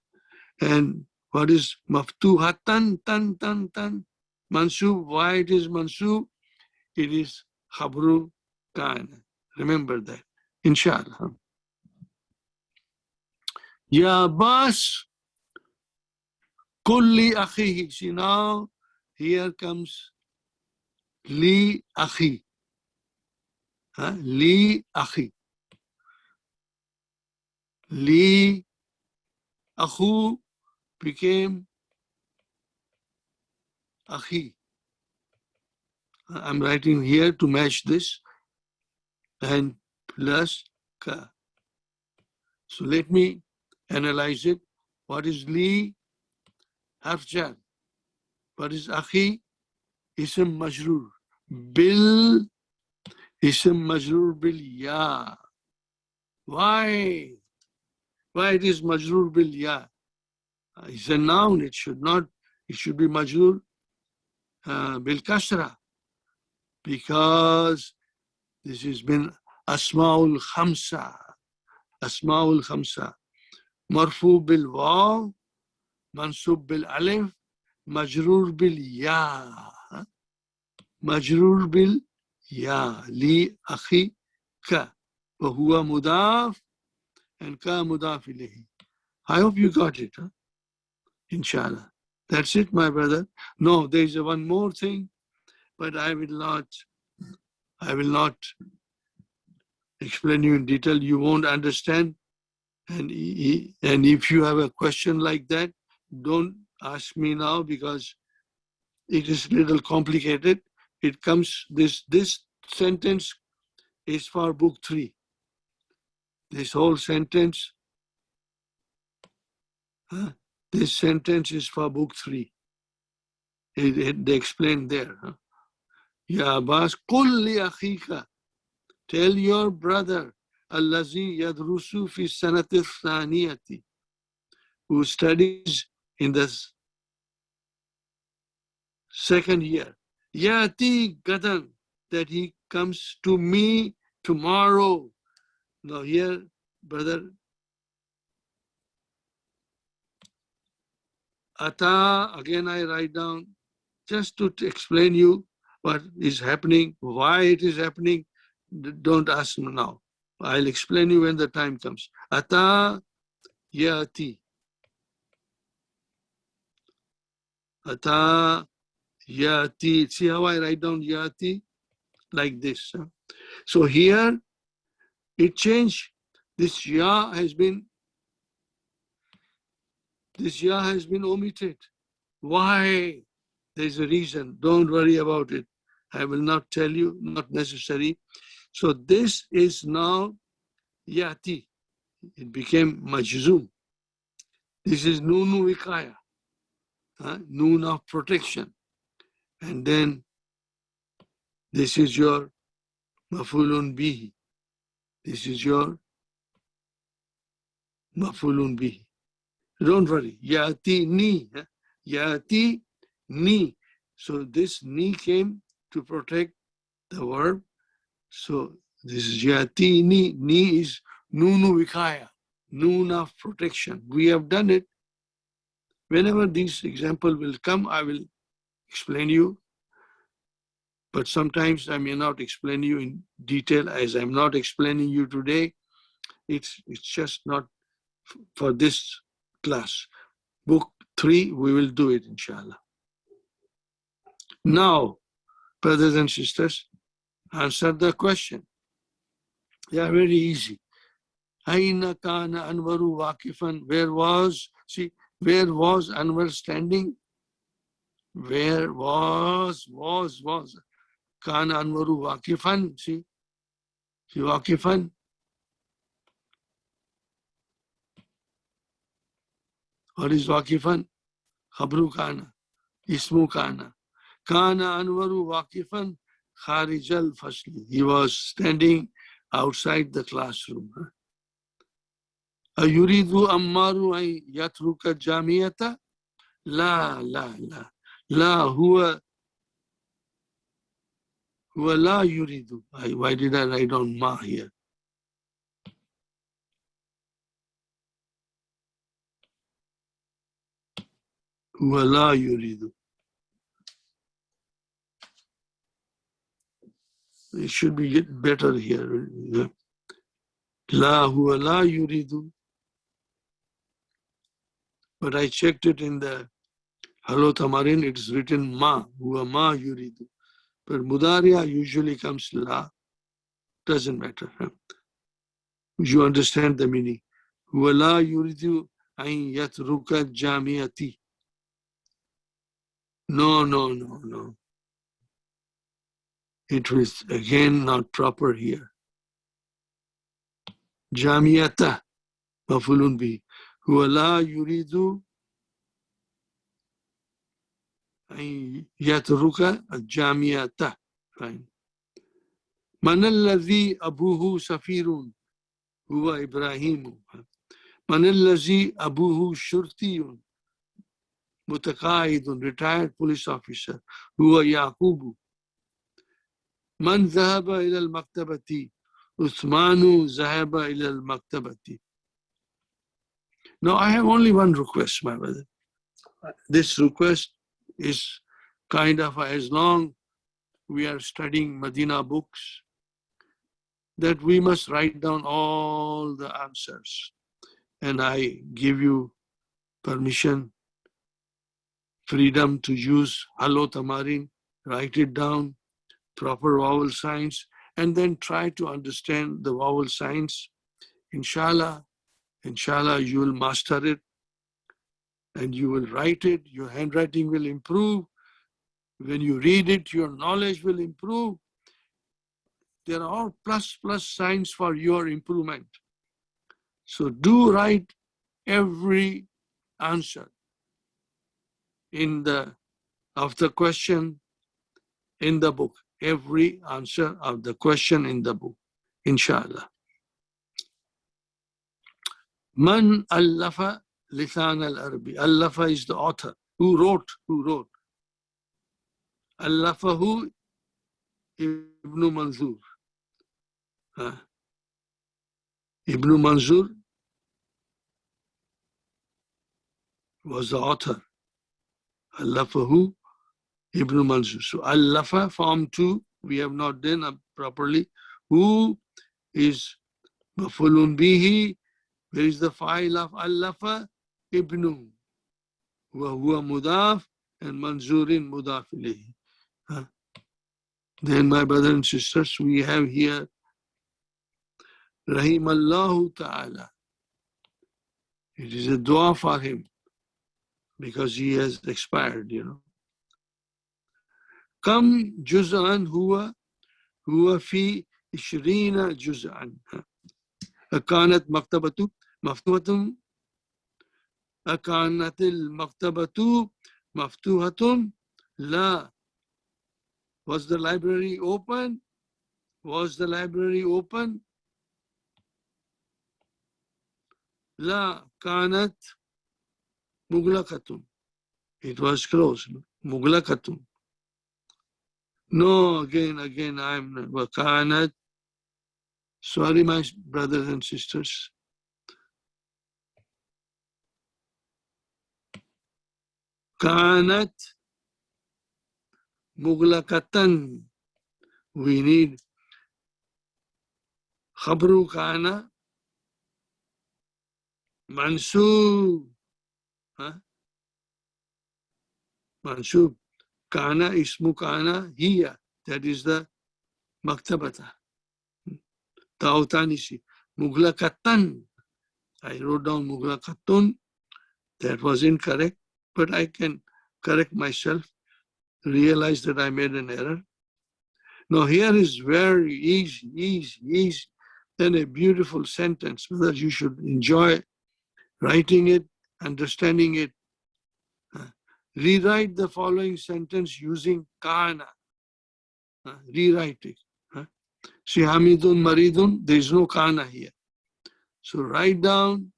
And what is maftuhatan, tan? Mansub, why it is mansub? It is khabru kana. Remember that, inshallah. Ya Abbas, kulli akhihi. See now, here comes li akhi. Li akhi. Li akhu became akhi. I'm writing here to match this, and plus ka. So let me analyze it. What is li? Harf jar. What is akhi? Ism majrur. Bil. Ism majrur bil ya. Why? Why it is majrur bil ya? It's a noun. It should be majrur bil kasra. Because this has been asma'ul khamsa. Asma'ul khamsa. Marfu bil waw, mansub bil alif, majrur bil ya. Majrur bil ya. Li akhi ka. Wa huwa mudaf and ka mudaf ilayhi. I hope you got it, inshallah. That's it, my brother. No, there is one more thing, but I will not explain you in detail. You won't understand. And if you have a question like that, don't ask me now, because it is a little complicated. It comes, this sentence is for book 3. This whole sentence, this sentence is for book 3. They explain there. Ya Abbas, qul li akhika, tell your brother, allazi yadrusu fi sanati thaniyati, who studies in the second year. Yati gadan, that he comes to me tomorrow. Now here, brother, ata, again I write down, just to explain you what is happening, why it is happening. Don't ask me now. I'll explain you when the time comes. Ata yati. Ata yati. See how I write down yati? Like this. So here it changed. This ya has been omitted. Why? There's a reason. Don't worry about it. I will not tell you, not necessary. So this is now yati. It became majzoom. This is nunu vikaya, noon of protection. And then this is your mafulun bihi. This is your mafulun bihi. Don't worry. Yati ni. Yati ni. So this ni came to protect the verb. So this is yati ni. Ni is nunu vikaya, noon of protection. We have done it. Whenever this example will come, I will explain you. But sometimes I may not explain you in detail, as I'm not explaining you today. It's just not for this class. Book 3, we will do it, inshallah. Now, brothers and sisters, answer the question. They are very easy. Aina kana Anwaru Wakifan. Where was Anwar standing? Where was Kana Anwaru Wakifan? See Wakifan. What is Wakifan? Khabru Kana, Ismu Kana. Kana Anwaru Wakifan Kharijal Fasli. He was standing outside the classroom. Ayuridu Ammaru ay yatruka jamiyata? La. La huwa la yuridu. Why did I write down ma here? Huwa la yuridu. It should be get better here. La huwa la yuridu. But I checked it in the Hello Tamarin, it's written ma, huwa ma yuridu. But Mudariya usually comes la. Doesn't matter. You understand the meaning. Huwa la yuridu an yatruka jamiyati. No. It was again not proper here. Jamiyata, mafulun bi. Huwa la yuridu an yatruka jamiyata. Fine. Man alladhi abuhu safirun. Huwa Ibrahimu. Man alladhi abuhu shurtiyun. Mutaqaidun, retired police officer. Huwa Yaqubu. Man zahaba ila al-maktabati. Uthmanu zahaba ila al-maktabati. Now I have only one request, my brother. This request is kind of, as long we are studying Madina books, that we must write down all the answers. And I give you permission, freedom to use Hello Tamarin, write it down, proper vowel signs, and then try to understand the vowel signs. Inshallah, you will master it and you will write it. Your handwriting will improve. When you read it, your knowledge will improve. There are all plus signs for your improvement. So do write every answer of the question in the book. Every answer of the question in the book, inshallah. Man allafa lisan al-Arabi. Allafa is the author. Who wrote? Allafahu Ibn Manzur. Ibn Manzur was the author. Allafahu Ibn Manzur. So Allafa, form 2, we have not done properly. Who is Mafulun bihi? Where is the file of Allafa? Ibnu. Huwa mudaf and Manzurin mudaf ilayhi. Then, my brothers and sisters, we have here Rahimallahu Ta'ala. It is a dua for him because he has expired, Kam juz'an huwa fi 20 juz'an. Akanat maktabatu maftuhatun. Akanatil maktabatu maftuhatun. La. Was the library open? La kanat mughlaqatun. It was closed. Mughlaqatun. No, again, I'm not. Kanat. Sorry, my brothers and sisters. Kanat mughlaqatan. We need khabru kana mansub. Mansub. Kana ismu kana hiya. That is the maktabata. Tautanisi. Mughlaqatan. I wrote down mughlaqatun. That was incorrect, but I can correct myself, realize that I made an error. Now here is very easy, then a beautiful sentence that you should enjoy writing it, understanding it. Rewrite the following sentence using kana. Rewrite it. See, Hamidun Maridun, there is no kana here. So write down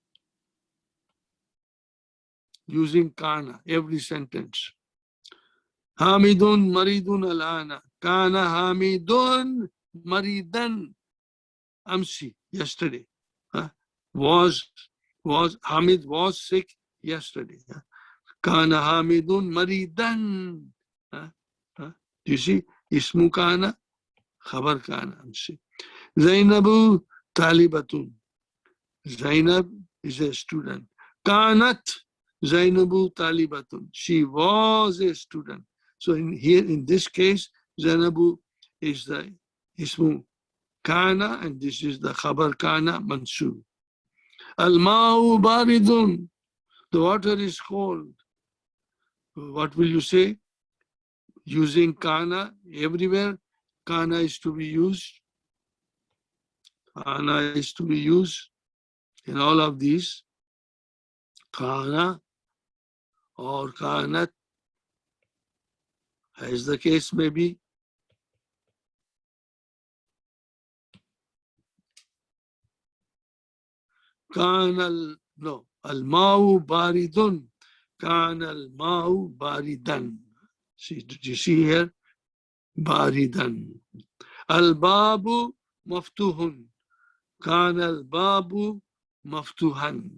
using kana every sentence. Hamidun Maridun alana. Kana Hamidun Maridan amsi, yesterday. Hamid was sick yesterday. Kana Hamidun Maridan. Do you see? Ismu kana, khabar kana amsi. Zainabu Talibatun. Zainab is a student. Kanat Zainabu Talibatun. She was a student. So in this case, Zainabu is the ismu kana and this is the khabar kana mansub. Al-ma'u baridun. The water is cold. What will you say? Using kana everywhere. Kana is to be used. Kana is to be used in all of these. Kana or kanat, as the case may be. Al-ma'u baridun. Kana al-ma'u baridan. See, did you see here? Baridan. Al-babu maftuhun. Kana al-babu maftuhan.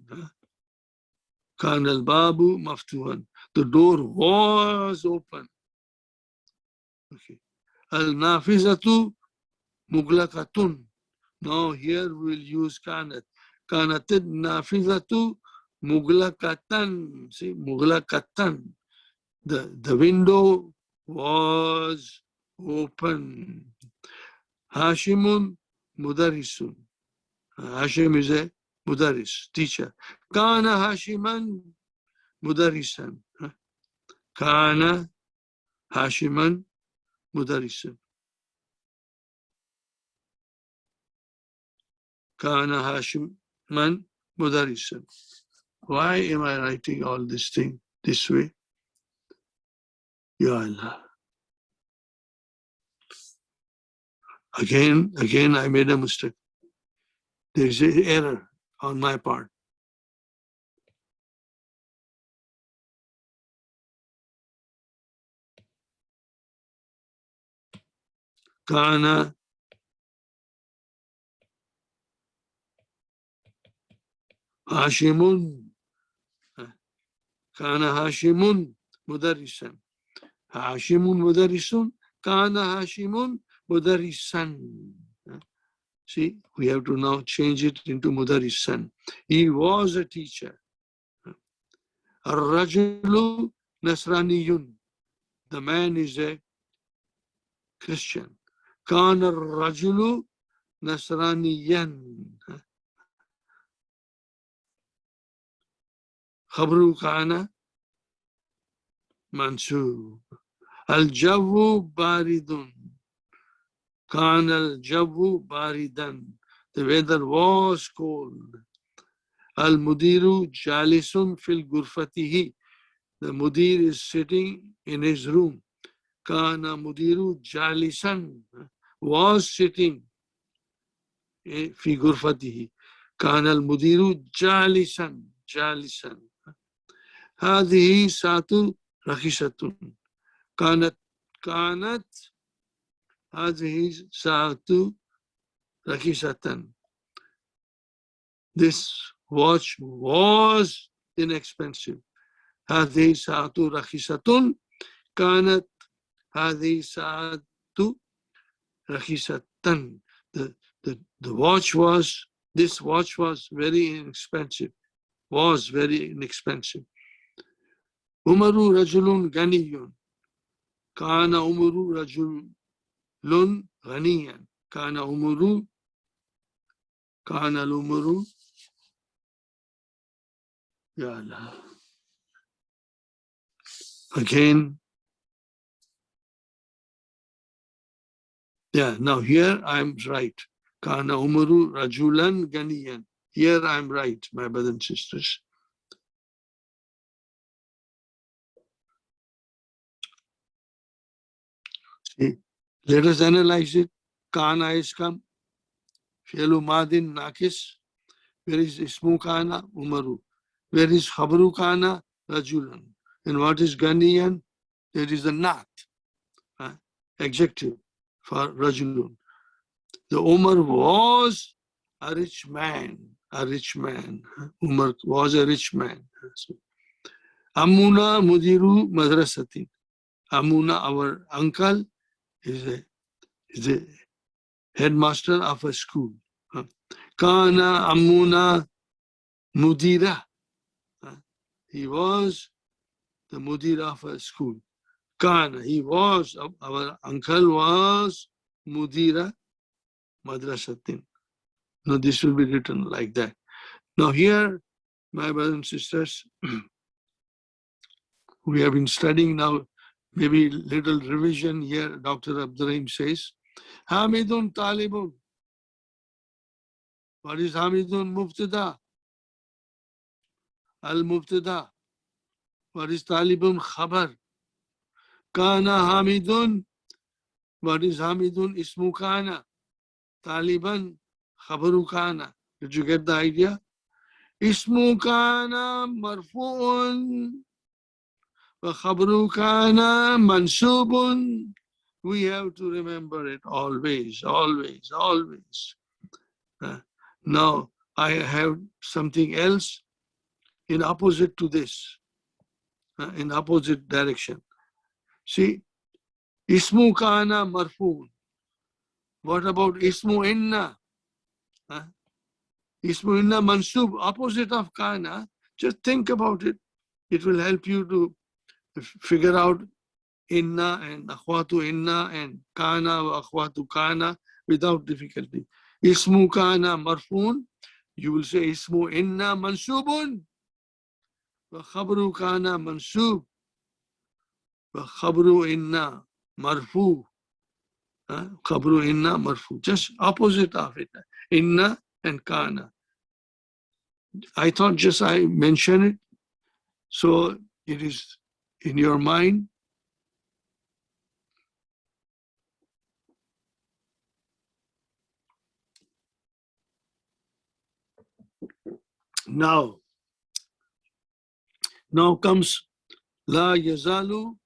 Kana al-babu maftuhan. The door was open. Okay. Al-nafizatu mughlaqatun. Now here we'll use kanat. Kanatid nafizatu mughlaqatan. See, mughlaqatan. The window was open. Hashimun mudarrisun. Hashim is a mudarris, teacher. Kana Hashiman mudarrisan. Kana Hashiman Mudarisan. Kana Hashiman Mudarisan. Why am I writing all this thing this way? Ya Allah. Again, I made a mistake. There is an error on my part. Kana Hashimun. Kana Hashimun Mudarisan. Hashimun Mudarisun. Kana Hashimun Mudarisan. See, we have to now change it into Mudarisan. He was a teacher. Ar-Rajulu Nasraniyun. The man is a Christian. Kana Ar-Rajulu Nasraniyan. Khabru Kana Mansub. Al-Jawu Baridun. Kana al-Jawu Baridan. The weather was cold. Al-Mudiru Jalisun fil Gurfatihi. The Mudir is sitting in his room. Kana Mudiru Jalisan. Was sitting fi Gurfatihi. Kana al-Mudiru Jalisan. Jalisan. هذه ساعة رخيصة. كانت هذه ساعة رخيصة. This watch was inexpensive. هذه ساعة رخيصة. كانت هذه ساعة رخيصة. The watch was, this watch was very inexpensive. Was very inexpensive. Umaru rajulun ganiyun. Kana Umaru rajulun ganiyan. Kana Umaru Ya Allah. Again. Yeah, now here I'm right. Kana Umaru rajulan ganiyan. Here I'm right, my brothers and sisters. See, let us analyze it. Kana is come. Fi'lu madin nakis. Where is ismu kana? Umaru. Where is khabru kana? Rajulan. And what is ganiyan? There is a nat, adjective for rajulun. The Umar was a rich man. A rich man. Umar was a rich man. Amuna mudiru madrasatin. Amuna, our uncle, is a headmaster of a school. Kana Amuna Mudira. He was the Mudira of a school. Kana, he was, our uncle was Mudira Madrasatin. Now this will be written like that. Now here, my brothers and sisters, we have been studying now, maybe little revision here. Dr. Abdurrahim says, Hamidun Talibun. What is Hamidun? Mubtada. Al-Mubtada. What is Talibun? Khabar. Kana Hamidun. What is Hamidun? Ismu Kana. Taliban. Khabaru Kana. Did you get the idea? Ismu Kana marfu'un. Wa khabaru Kana mansubun. We have to remember it always, always, always. Now, I have something else in opposite to this, in opposite direction. See, Ismu Kana marfu'un. What about Ismu Inna? Ismu Inna mansub, opposite of Kana. Just think about it. It will help you to figure out Inna and Akhwatu Inna and Kana wa Akhwatu Kana without difficulty. Ismu Kana marfu'un. You will say Ismu Inna mansubun. Wa khabru Kana mansub. Khabru inna marfu. Khabru inna marfu. Just opposite of it. Inna and kana. I thought just I mentioned it, so it is in your mind. Now comes la yazalu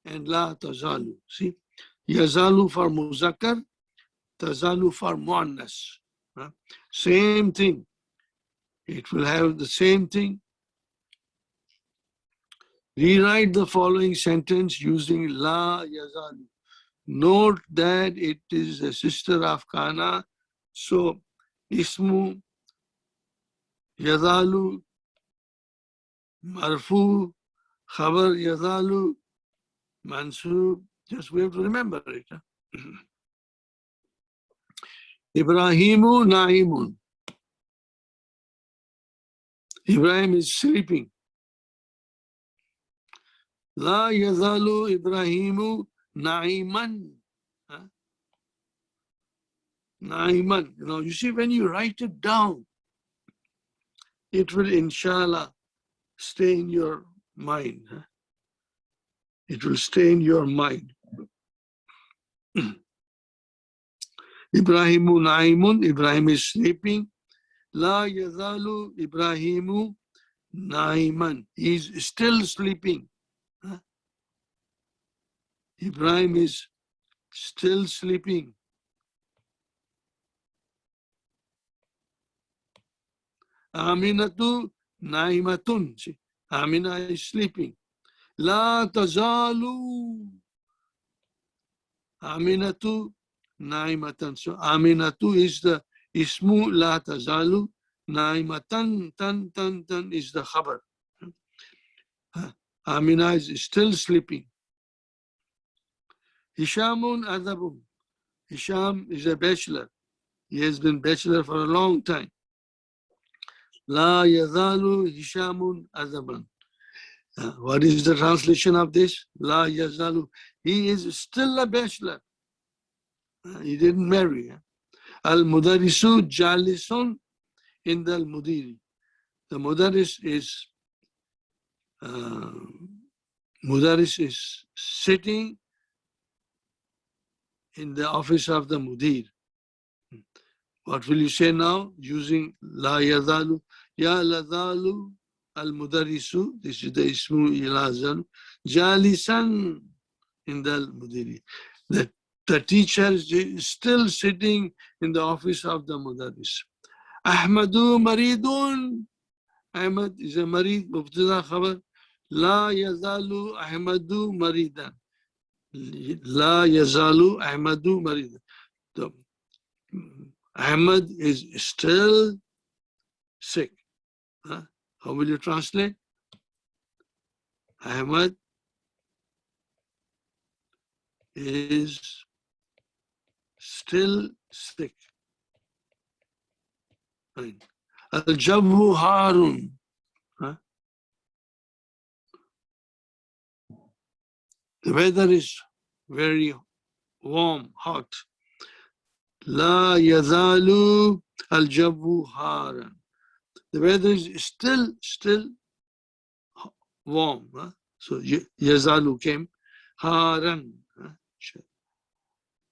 and la tazalu. See, yazalu for muzakkar, tazalu for muannas. Same thing. It will have the same thing. Rewrite the following sentence using la yazalu. Note that it is a sister of kana. So, ismu yazalu, marfu, khabar yazalu, mansub. Just we have to remember it. Ibrahimu naimun. Ibrahim is sleeping. La yazalu Ibrahimu naiman. Naiman. You see, when you write it down, it will inshallah stay in your mind. It will stay in your mind. Ibrahimu naimun. Ibrahim is sleeping. La yazalu Ibrahimu naiman. He is still sleeping. Ibrahim is still sleeping. Aminatu naimatun. Amina is sleeping. La tazalu. Aminatu naimatan. So Aminatu is the ismu la tazalu. Naimatan tan is the khabar. Amina is still sleeping. Hishamun adabun. Hisham is a bachelor. He has been bachelor for a long time. La yazalu Hishamun adaban. What is the translation of this? La yazalu. He is still a bachelor. He didn't marry. Al mudarisu jalisun in the mudiri. The mudaris is sitting in the office of the mudir. What will you say now? Using la yazalu. Ya lazalu al mudarisu. This is the ismu ilazalu. Jalisan in the mudiri. The teacher is still sitting in the office of the mudaris. Ahmadu maridun. Ahmad is a marid. Mubtada khabar. La yazalu Ahmadu maridan. La yazalu Ahmadu maridan. So, Ahmad is still sick. How will you translate? Ahmad is still sick. Al-Jabhu Harun. The weather is very warm, hot. La yazalu al-Jabhu Haran. The weather is still warm. So yazalu came. Haran.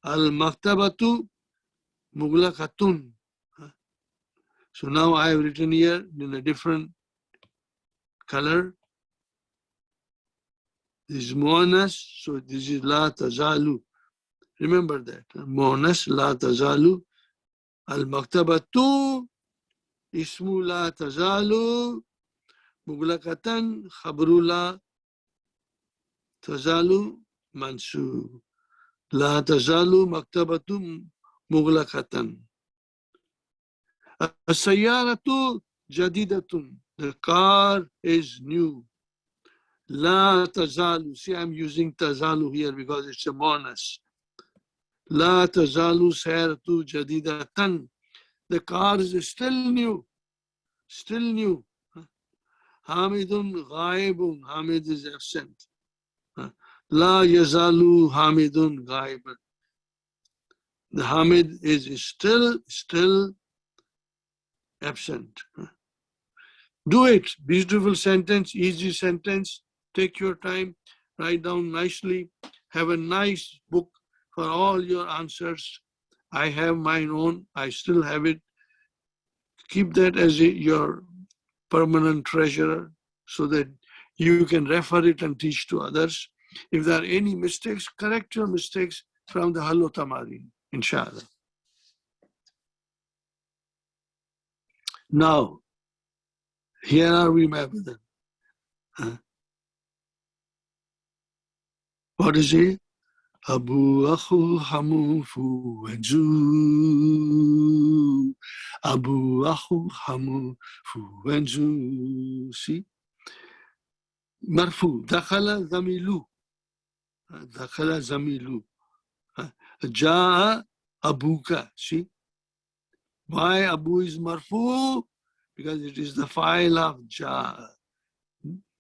Al-Maktabatu Mughlaqatun. So now I have written here in a different color. This is muannas, so this is la tazalu. Remember that. Muannas, la tazalu. Al-maktabatu, ismu la tazalu. Mughlaqatan, khabru la tazalu, mansub. La tazalu, maktabatu, mughlaqatan. As-sayyaratu jadidatun. The car is new. La tazalu. See, I'm using tazalu here because it's a muannas. La tazalu sayratu jadidatan. The car is still new. Still new. Hamidun ghaibun. Hamid is absent. La yazalu hamidun ghaiban. The hamid is still absent. Do it. Beautiful sentence, easy sentence. Take your time, write down nicely. Have a nice book for all your answers. I have mine own. I still have it. Keep that as your permanent treasure so that you can refer it and teach to others. If there are any mistakes, correct your mistakes from the Hallo Tamarin, inshallah. Now, here are we, my brother. What is it? Abu Akhu Hamu Fu Wenzu. Abu Akhu Hamu Fu Wenzu. See? Marfu. Dakhala Zamilu. Dakhala Zamilu. Ja'a Abuka. See? Why Abu is Marfu? Because it is the file of Ja'a.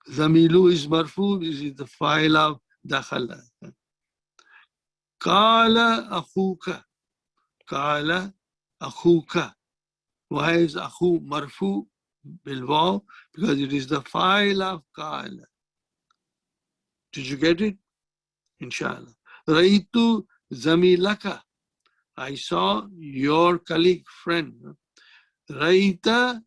Zamilu is Marfu. This is the file of Dakhala. Kala Akhuka. Kala Akhuka. Why is Akhu Marfu Bilwaw? Because it is the file of Kala. Did you get it? Inshallah. Raitu Zamilaka. I saw your colleague, friend. Raita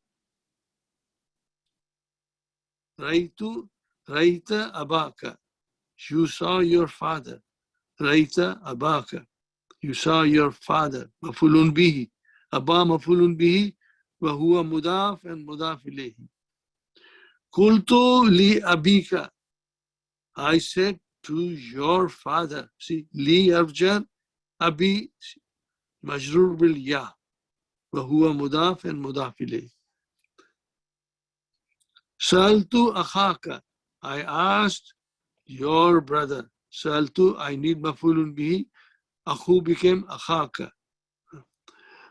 Abaka. You saw your father. Raita Abaka. You saw your father. Mafulun bihi. Abba mafulun bihi. Wa huwa mudaf and mudaf ilayhi. Kultu li abika. I said to your father. See, li arjar abi majrur bil ya. Wa huwa mudaf and mudaf ilayhi. Saltu akhaka. I asked your brother. Saltu, I need mafulun bihi. Akhu became akhaka.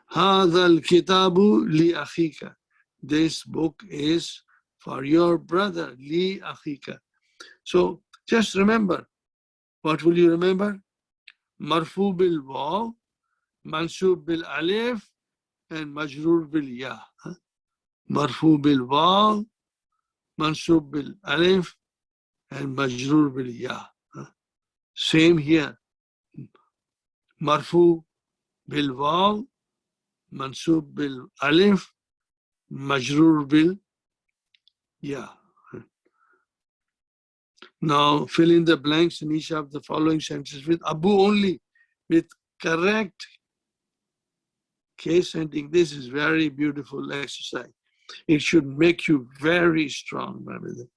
هذا الكتاب لأخيك. This book is for your brother. لأخيك. So just remember. What will you remember? Marfu bil waw, mansub bil alif, and majrur bil ya. Marfu bil waw, mansub bil alif, and majrur bil ya. Same here. Marfu bil waw, mansub bil alif, majrur bil ya. Now fill in the blanks in each of the following sentences with Abu only, with correct case ending. This is very beautiful exercise. It should make you very strong, my brother.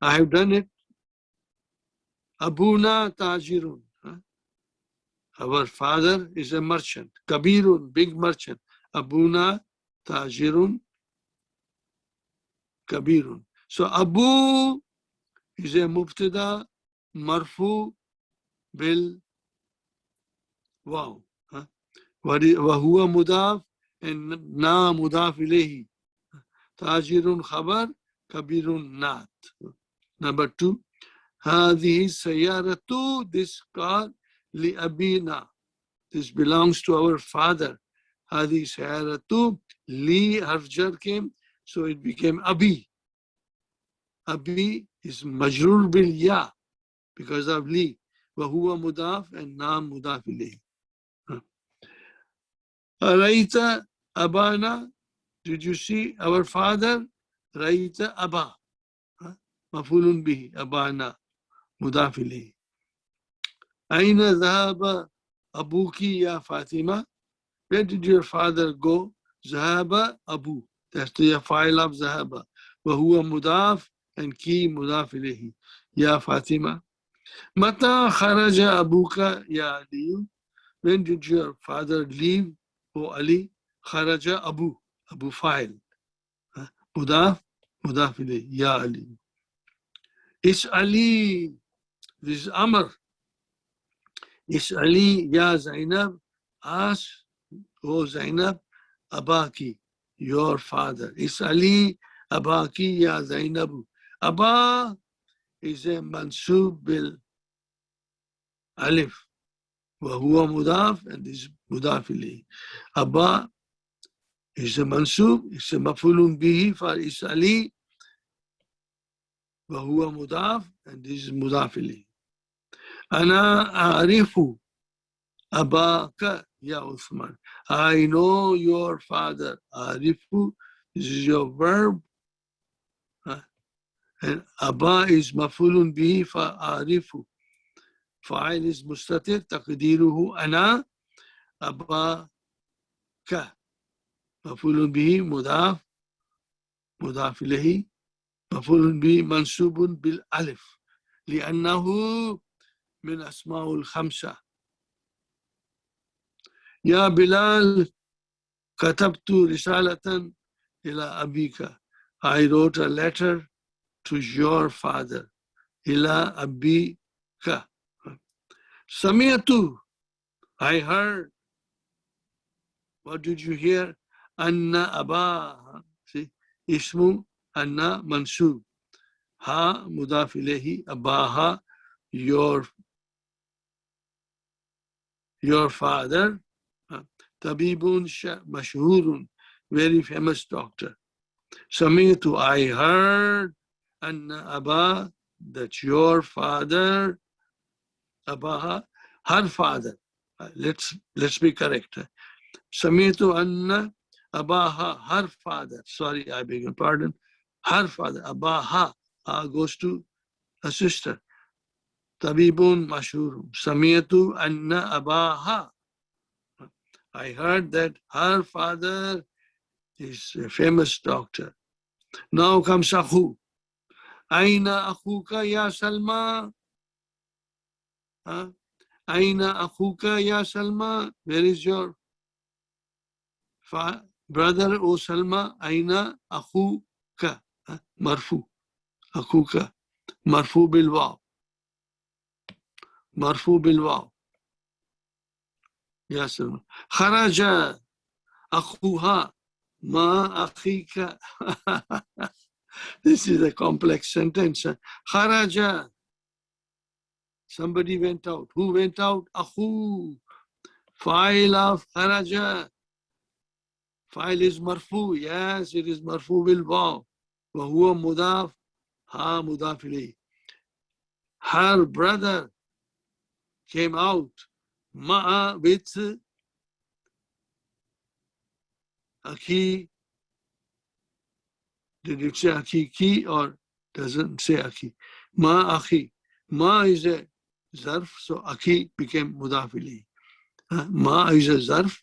I have done it. Abuna tajirun. Our father is a merchant. Kabirun, big merchant. Abuna tajirun, kabirun. So Abu is a mubtada marfu bil waw. Wahuwa mudaf and na mudaf ilayhi. Tajirun khabar, kabirun naat. Number 2. Hadihi sayyaratu, this car, li abina. This belongs to our father. Hadihi sayyaratu, li harjar came, so it became abi. Abi is majrur bil ya because of li. Wahuwa mudaf and na mudaf ilayhi. Raita abana, did you see our father? Raita abba. Mafulun bihi, abana, mudaf ilayhi. Aina dhahaba abuki ya Fatima? Where did your father go? Zahaba abu. That's the file of zahaba. Wahuwa mudaf and ki mudaf ilayhi. Ya Fatima. Mata kharaja abuka ya Ali? When did your father leave? O Ali. Kharaja abu. Abu file. Mudaf, mudaf ilayhi. Ya Ali. It's Ali. This is Amr. It's Ali, Ya Zainab. Ask, O Zainab, Abaki, your father. It's Ali, Abaki, Ya Zainabu. Abba is a mansub bil alif. وهو مضاف and is مضاف إليه. أبا is a mansub, is a مفعول به for إسألي. وهو مضاف and is مضاف إليه. أنا أعرف أباك يا عثمان. I know your father. أعرف, this is your verb. And أبا is مفعول به فأعرف. فاعل is مستتر تقديره أنا أباك. مفعول به مضاف إليه مفعول به منصوب بالألف لأنه من أسماء الخمسة. يا بلال كتبت رسالة إلى أبيك. I wrote a letter to your father. إلى أبيك. سمعت, I heard. What did you hear? أن أبا. See, اسم أن منصوب. ها مضاف إليه. أباها, your father. طبيب مشهور, very famous doctor. سمعت, I heard. أن أبا, that your father. أباها, her father. Let's be correct. سمعت أن أباها, her father. Sorry, I beg your pardon. Her father. أباها goes to a sister. طبيب مشهور. سمعت أن أباها. I heard that her father is a famous doctor. Now comes أخو. أين أخوك يا سلمى? أين أخوك يا سلمى? Where is your brother, O Salma? أين أخوك? مرفوع. أخوك مرفوع بالواو. مرفوع بالواو. يا سلمى. خرج أخوها ما أخيك. This is a complex sentence. خرج, somebody went out. Who went out? أخو. File of خرج. File is marfu. Yes, it is marfu بالواو. وهو مضاف. ها مضاف إليه. Her brother came out. مع with أخي. Did it say أخيكي or doesn't say أخي? ما أخي. Ma is a zarf, so أخي became مضاف إليه. Ma is a zarf,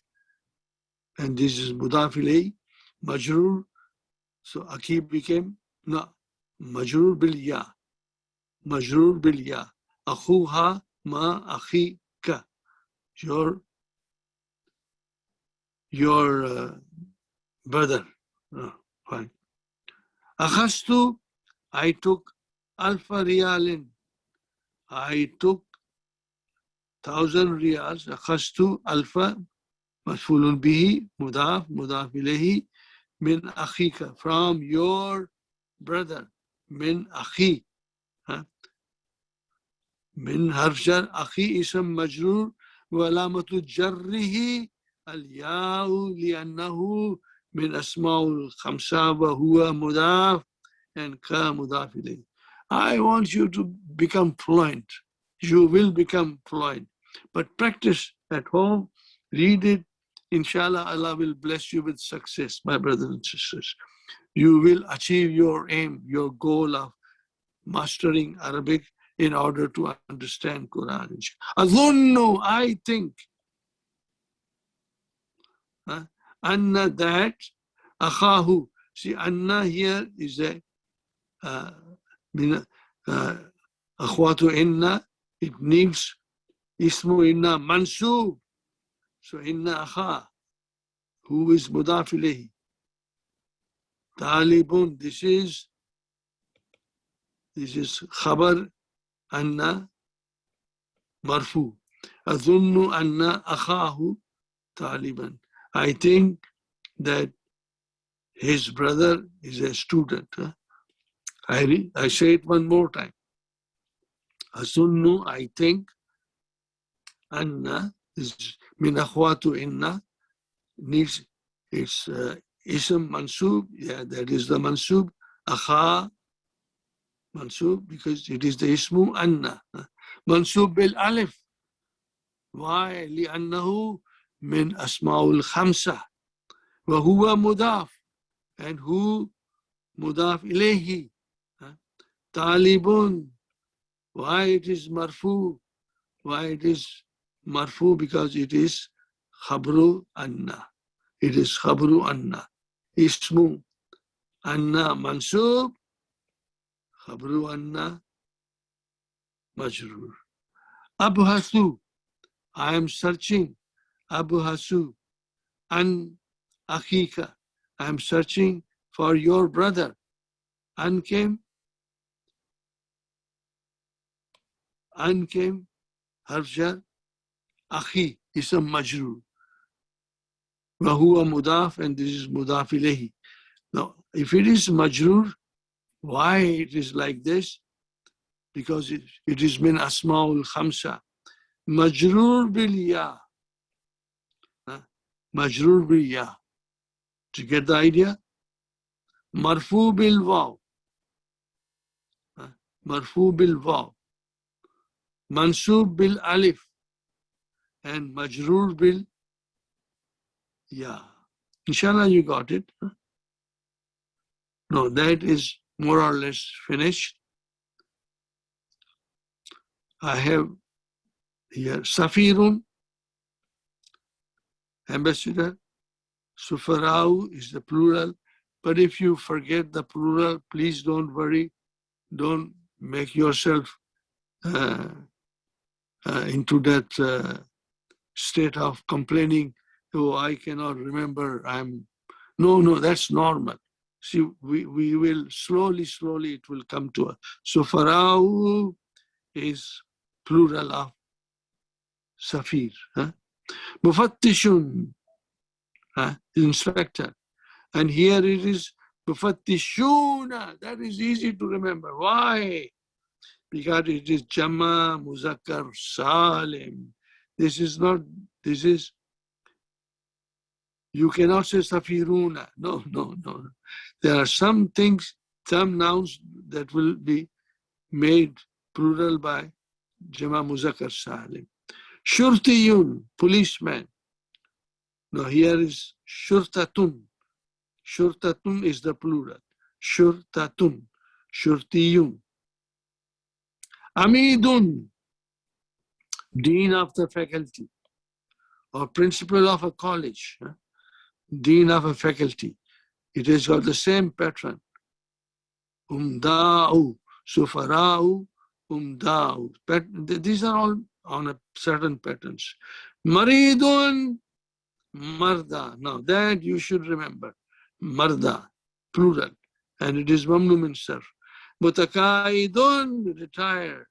and this is مضاف إليه. مجرور, so أخي became مجرور بالياء. مجرور بالياء. أخوها ما أخيك. Your brother. Fine. أخذت, I took ألف ريال. I took 1,000 ريال. أخذت ألف مفعول به مضاف إليه من أخيك, from your brother. من أخي. من حرف جر. أخي اسم مجرور وعلامة جره الياء لأنه من أسماء الخمسة وهو مضاف and كمضاف إليه. I want you to become fluent. You will become fluent. But practice at home, read it. Inshallah, Allah will bless you with success, my brothers and sisters. You will achieve your aim, your goal of mastering Arabic in order to understand Quran. Azunnu, I think. Anna, that. Akhahu. See, Anna here is a akhwatu inna. It needs ismu inna mansub. So inna akha, who is mudaf ilayhi. Talibun, this is khabar anna marfu. Azunnu anna akhahu taliban. I think that his brother is a student. I say it one more time. Azunnu, I think. Anna is min akhwatu inna, needs its ism mansub. Yeah, that is the mansub. Akha mansub because it is the ismu anna. Mansub bil alif. Why? لأنه من أسماء الخمسة وهو مضاف, and who مضاف إليه. طالب. Why it is marfu? Why it is marfu? Because it is khabru anna. It is khabru anna. Ismu anna mansub, khabru anna majrur. Abhasu, I am searching. Abhasu an akhika, I am searching for your brother. An came, harfjar, akhi, ism majrur. Wahuwa mudaf, and this is mudaf ilayhi. Now, if it is majrur, why it is like this? Because it is min asma'ul khamsa. Majrur bil ya. Majrur bil ya. Do you get the idea? Marfu bil waw. Marfu bil waw. Mansub bil alif. And majrur bil ya. Inshallah, you got it. No, that is more or less finished. I have here Safirun, ambassador. Sufarau is the plural. But if you forget the plural, please don't worry. Don't make yourself into that state of complaining. Oh, I cannot remember. No, that's normal. See, we will slowly, it will come to us. So Farao is plural of Safir. Mufattishun, inspector. And here it is Mufattishuna. That is easy to remember. Why? Because it is Jama, Muzakkar, Salim. This is, you cannot say Safiruna. No. There are some things, some nouns that will be made plural by Jama, Muzakkar, Salim. Shurtiyun, policeman. Now here is Shurtatun. Shurtatun is the plural. Shurtatun, Shurtiyun. Amidun, dean of the faculty or principal of a college. Dean of a faculty. It has got the same pattern. Umda'u, Sufara'u, Umda'u. These are all on a certain patterns. Maridun, Marda. Now that you should remember. Marda, plural. And it is Mamnu min sarf. Mutakaidun, retired.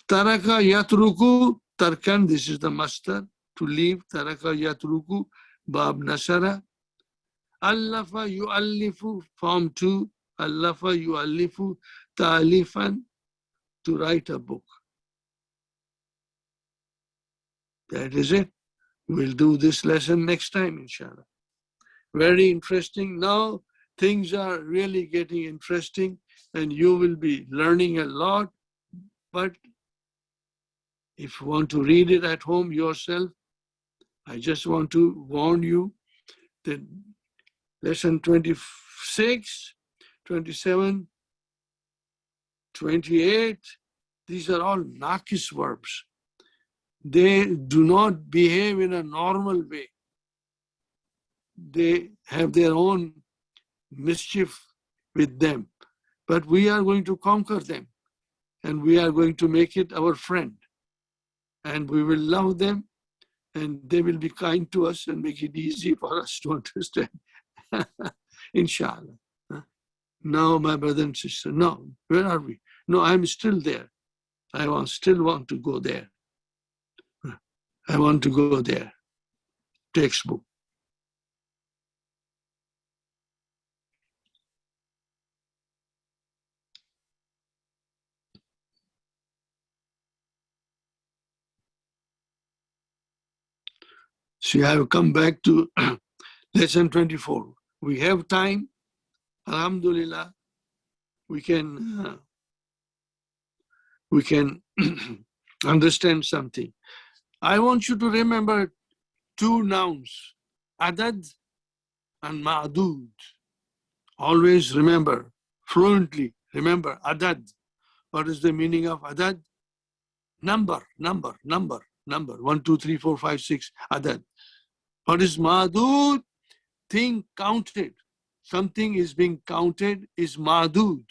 Taraka yatruku, tarkan, this is the master, to leave. Taraka yatruku, bab nasara. Allafa yu'allifu, form 2. Allafa yu'allifu, ta'alifan, to write a book. That is it. We'll do this lesson next time, inshallah. Very interesting. Now things are really getting interesting and you will be learning a lot. But if you want to read it at home yourself, I just want to warn you that lesson 26, 27, 28, these are all nakis verbs. They do not behave in a normal way. They have their own mischief with them. But we are going to conquer them and we are going to make it our friend. And we will love them and they will be kind to us and make it easy for us to understand. Inshallah. Now, my brother and sister, no, where are we? No, I'm still there. I still want to go there. I want to go there. Textbook. See, I have come back to lesson 24. We have time. Alhamdulillah, we can understand something. I want you to remember two nouns, adad and ma'dud. Always remember, fluently remember adad. What is the meaning of adad? Number. 1, 2, 3, 4, 5, 6, adad. What is ma'dud? Thing counted. Something is being counted is ma'dud.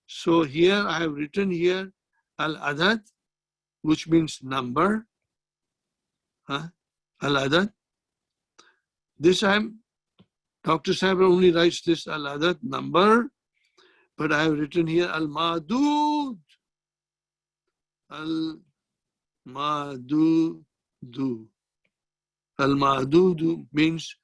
So here I have written here al-adad, which means number. Al-adad. This time, Dr. Sahib only writes this al-adad, number, but I have written here al-ma'dud. Al-ma'dudu. Al-ma'dudu means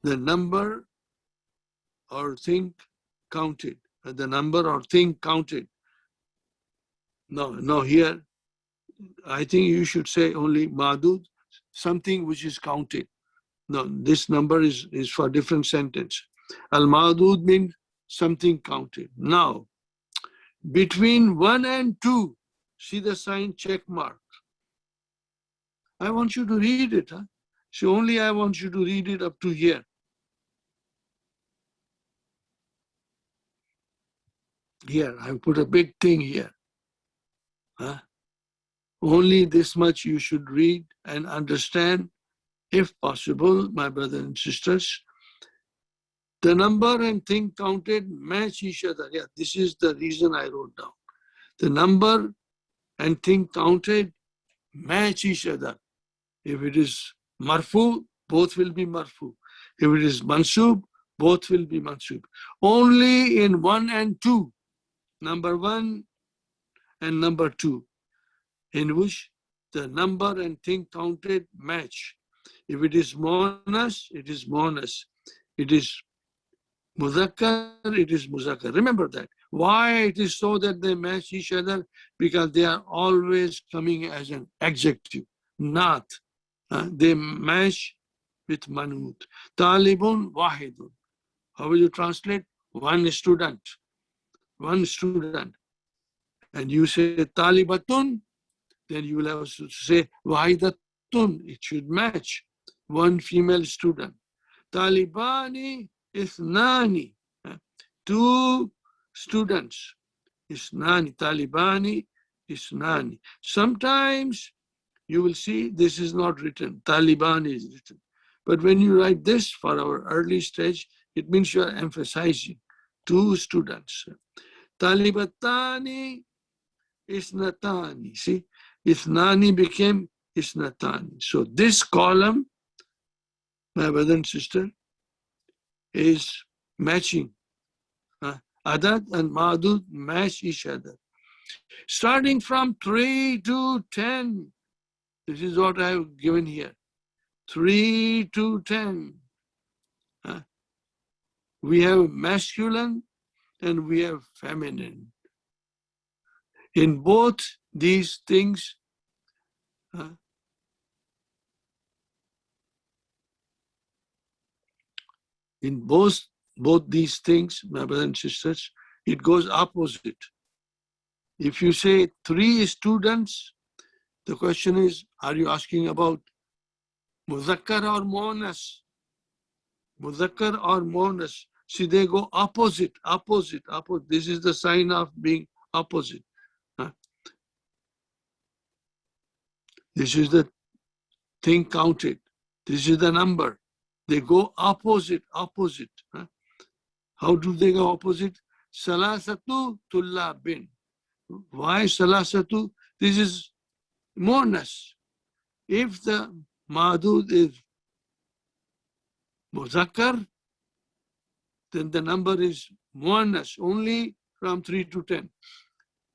the number or thing counted. The number or thing counted. No, here, I think you should say only ma'dud, something which is counted. No, this number is for different sentence. Al-ma'dud means something counted. Now, between 1 and 2, see the sign check mark. I want you to read it. So only I want you to read it up to here. Here, I put a big thing here. Only this much you should read and understand, if possible, my brothers and sisters. The number and thing counted match each other. Yeah, this is the reason I wrote down. The number and thing counted match each other. If it is marfu, both will be marfu. If it is mansub, both will be mansub. Only in 1 and 2, number 1 and number 2, in which the number and thing counted match. If it is monas, it is monas. It is muzakkar, it is muzakkar. Remember that. Why it is so that they match each other? Because they are always coming as an adjective, not. They match with manut. Talibun wahidun. How will you translate? One student. One student. And you say talibatun, then you will have to say wahidatun. It should match. One female student. Talibani ithnani. Two students. Isnani. Talibani isnani. Sometimes you will see this is not written. Taliban is written. But when you write this for our early stage, it means you are emphasizing two students. Talibatani isnatani. See, isnani became isnatani. So this column, my brother and sister, is matching. Adad and ma'dud match each other. Starting from 3 to 10. This is what I have given here. 3 to 10. We have masculine and we have feminine. In both these things, in both these things, my brothers and sisters, it goes opposite. If you say 3 students, the question is, are you asking about muzakkar or monas? Muzakkar or monas? See, they go opposite. This is the sign of being opposite. This is the thing counted. This is the number. They go opposite. How do they go opposite? Salasatu tullabin. Why salasatu? This is monas. If the ma'dud is muzakkar, then the number is monas, only from 3 to 10.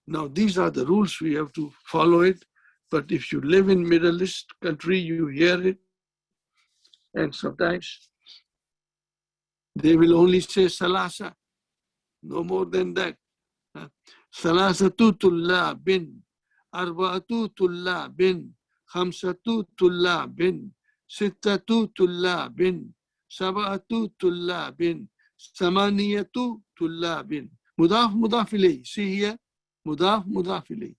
Now, these are the rules, we have to follow it. But if you live in Middle East country, you hear it. And sometimes they will only say salasa, no more than that. Salasatu tullabin, arba'atu tullabin, khamsatu tullabin, sittatu tullabin, sab'atu tullabin, samaniyatu tullabin. Mudaf, mudaf ilayh. See here, mudaf, mudaf ilayh.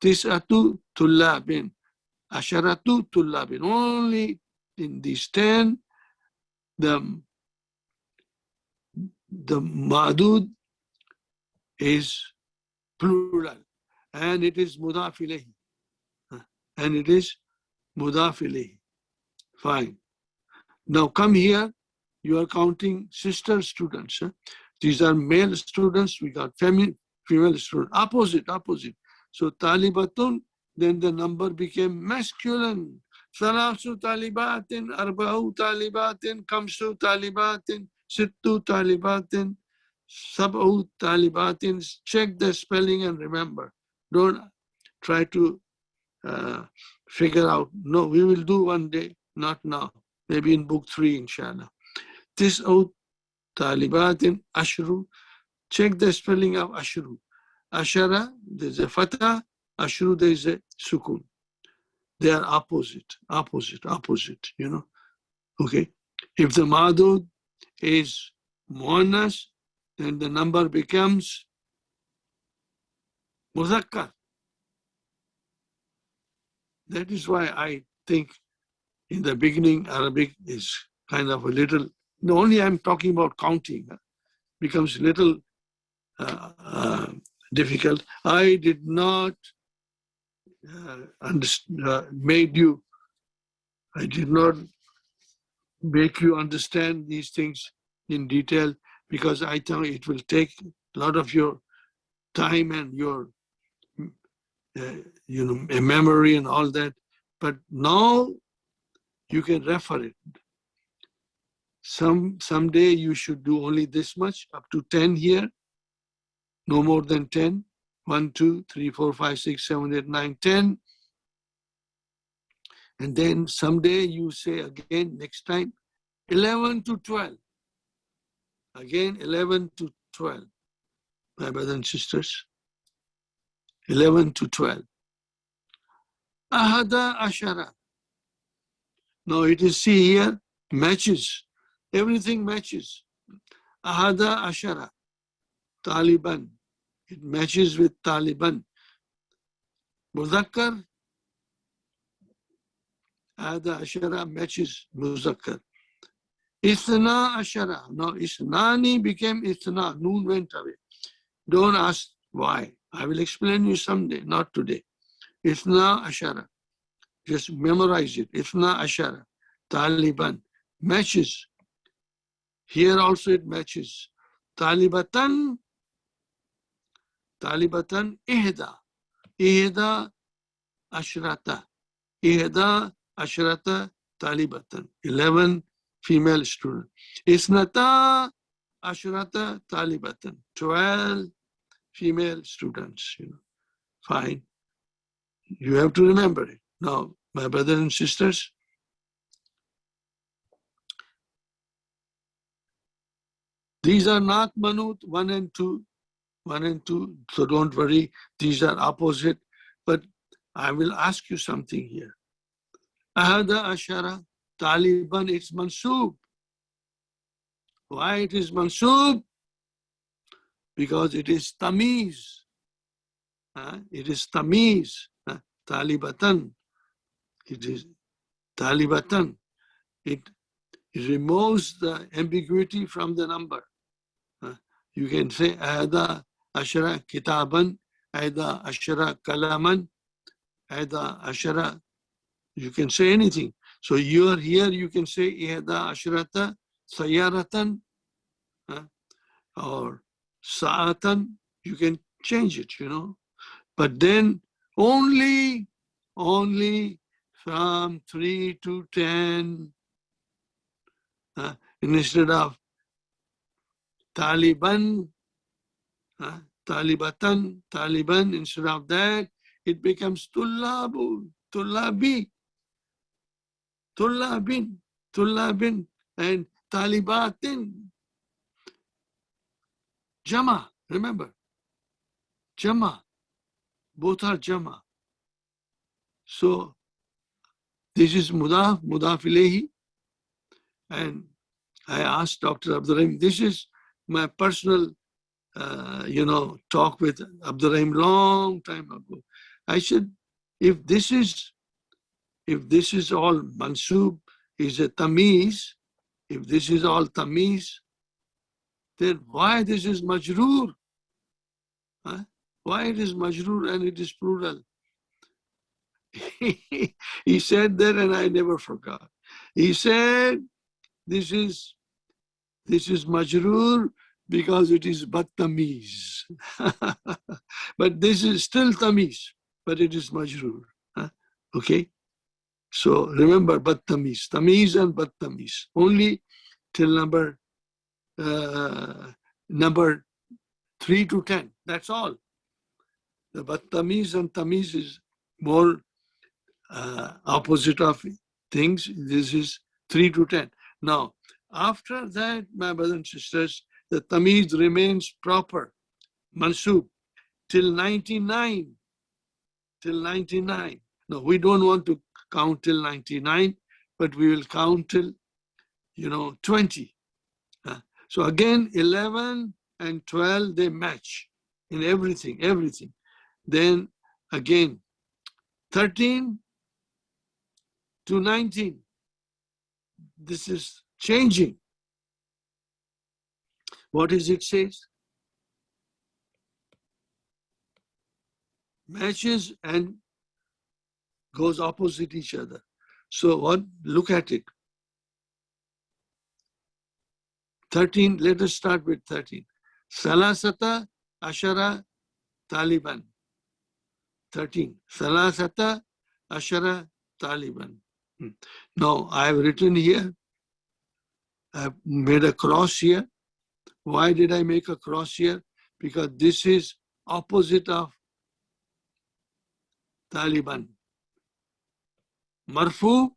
Tis'atu tullabin, asharatu tullabin. Only in these 10, the ma'dud is plural, and it is mudaf ilayh. And it is mudaf ilayh. Fine. Now come here. You are counting sister students. These are male students. We got female students. Opposite, opposite. So talibatun, then the number became masculine. Salasu talibatin, arba'u talibatin, kamsu talibatin, sittu talibatin, sab'u talibatin. Check the spelling and remember. Don't try to figure out. No, we will do one day, not now. Maybe in book 3, inshallah. Tis'u talibatin, ashru. Check the spelling of ashru. Ashara, there's a fatha. Ashru, there's a sukun. They are opposite, opposite, opposite, you know. Okay. If the madud is muannas, then the number becomes muzakkar. That is why I think in the beginning Arabic is kind of a little, only I'm talking about counting, becomes a little difficult. I did not I did not make you understand these things in detail, because I thought it will take a lot of your time and your memory and all that. But now you can refer it. Someday you should do only this much, up to 10 here, no more than 10. 1, 2, 3, 4, 5, 6, 7, 8, 9, 10. And then someday you say again, next time, 11 to 12. Again, 11 to 12. My brothers and sisters, 11 to 12. Ahada ashara. Now it is, see here, matches. Everything matches. Ahada ashara. Taliban. It matches with Taliban. Muzakkar. Ahada ashara matches Muzakkar. Ithna ashara. Now Isnani became Ithna. Noon went away. Don't ask why. I will explain you someday, not today. Ithna ashara. Just memorize it. Ithna ashara. Taliban. Matches. Here also it matches. Talibatan. Talibatan ihda. Ihda ashrata. Ihda ashrata talibatan. 11 female students. Isnata ashrata talibatan. 12 female students. Fine. You have to remember it. Now, my brothers and sisters, these are not manut 1 and 2. 1 and 2. So don't worry. These are opposite. But I will ask you something here. Ahada ashara Taliban, it's mansoob. Why it is mansoob? Because it is tamiz. It is tamiz. Talibatan. It is talibatan. It removes the ambiguity from the number. You can say ahada ashara kitaban, ahada ashara kalaman, ahada ashara. You can say anything. So you are here, you can say ihda ashrata sayaratan or sa'atan. You can change it, But then only from 3 to 10, instead of Taliban, Talibatan, Taliban, instead of that, it becomes tullabu, tullabi. Tullabin, and Talibatin. Jama. Remember, Jama, both are Jama. So this is Mudaf, Mudaf ilayhi. And I asked Dr. Abdurrahim, this is my personal, talk with Abdurrahim long time ago. I said, if this is all mansub, is a tamiz, if this is all tamiz, then why this is majroor? Huh? Why it is majroor and it is plural? He said that and I never forgot. He said, this is majroor because it is but tamiz. But this is still tamiz, but it is majroor. Huh? Okay? So remember but tamiz. Tamiz and but tamiz. Only till number 3 to 10. That's all. The but tamiz and tamiz is more opposite of things. This is 3 to 10. Now, after that, my brothers and sisters, the tamiz remains proper, mansub, till 99. Till 99. No, we don't want to count till 99, but we will count till, 20. So again, 11 and 12, they match in everything. Then again, 13 to 19. This is changing. What is it says? Matches and goes opposite each other. So what? Look at it. 13, let us start with 13. Salasata ashara taliban. 13. Salasata ashara taliban. Now, I have written here, I have made a cross here. Why did I make a cross here? Because this is opposite of Taliban. Marfu,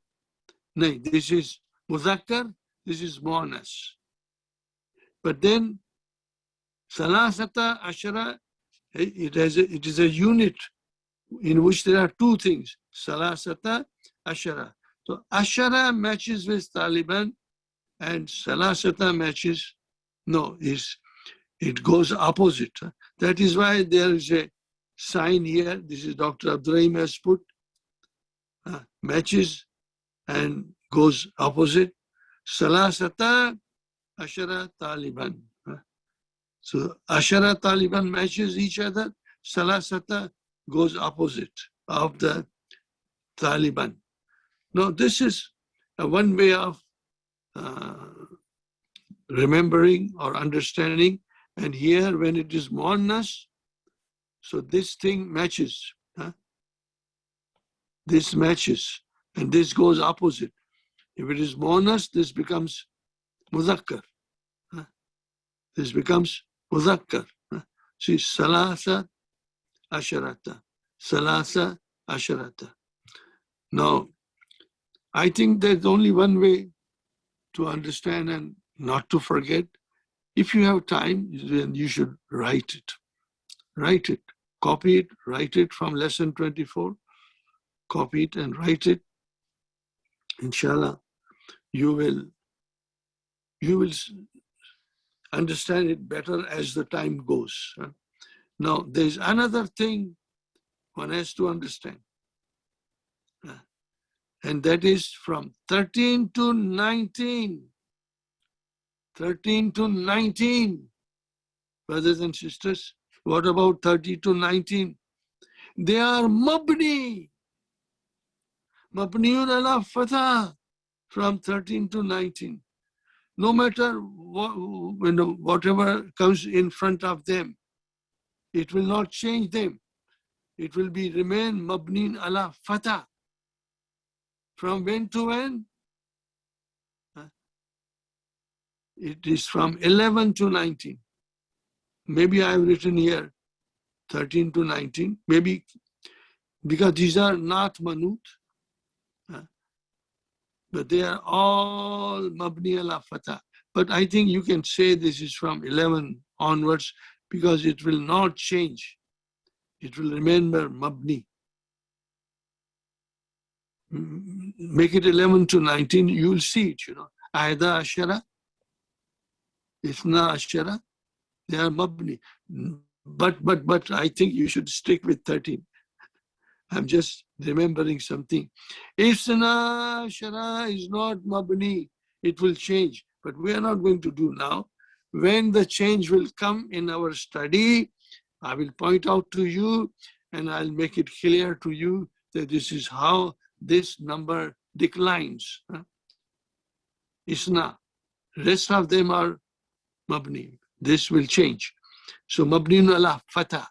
no, this is Muzakkar, this is Muannas. But then, Salasata Ashara, it is a unit in which there are two things. Salasata Ashara. So Ashara matches with Taliban and Salasata matches, it goes opposite. That is why there is a sign here. This is Dr. Abdurrahim has put, matches and goes opposite. Salasata Ashara Taliban. So Ashara Taliban matches each other. Salasata goes opposite of the Taliban. Now this is one way of remembering or understanding. And here when it is Muannas, so this thing matches. This matches and this goes opposite. If it is Muannas, this becomes Muzakkar. This becomes Muzakkar. See, Salasa Asharata. Salasa Asharata. Now, I think there's only one way to understand and not to forget. If you have time, then you should write it. Write it. Copy it. Write it from lesson 24. Copy it and write it. Inshallah, you will understand it better as the time goes. Now, there's another thing one has to understand. And that is from 13 to 19. 13 to 19. Brothers and sisters, what about 30 to 19? They are mabni. Mabniun ala fatha from 13 to 19. No matter whatever comes in front of them, it will not change them. It will remain mabniun ala fatha. From when to when? It is from 11 to 19. Maybe I have written here 13 to 19. Maybe because these are not manut, but they are all mabni ala fatha. But I think you can say this is from 11 onwards because it will not change. It will remain mabni. Make it 11 to 19, you will see it, Aida ashara, Ithna ashara, they are mabni. But I think you should stick with 13. I'm just remembering something. Ithna ashara is not mabni. It will change, but we are not going to do now. When the change will come in our study, I will point out to you and I'll make it clear to you that this is how this number declines. Isna. Rest of them are mabni. This will change. So mabni ala fatah.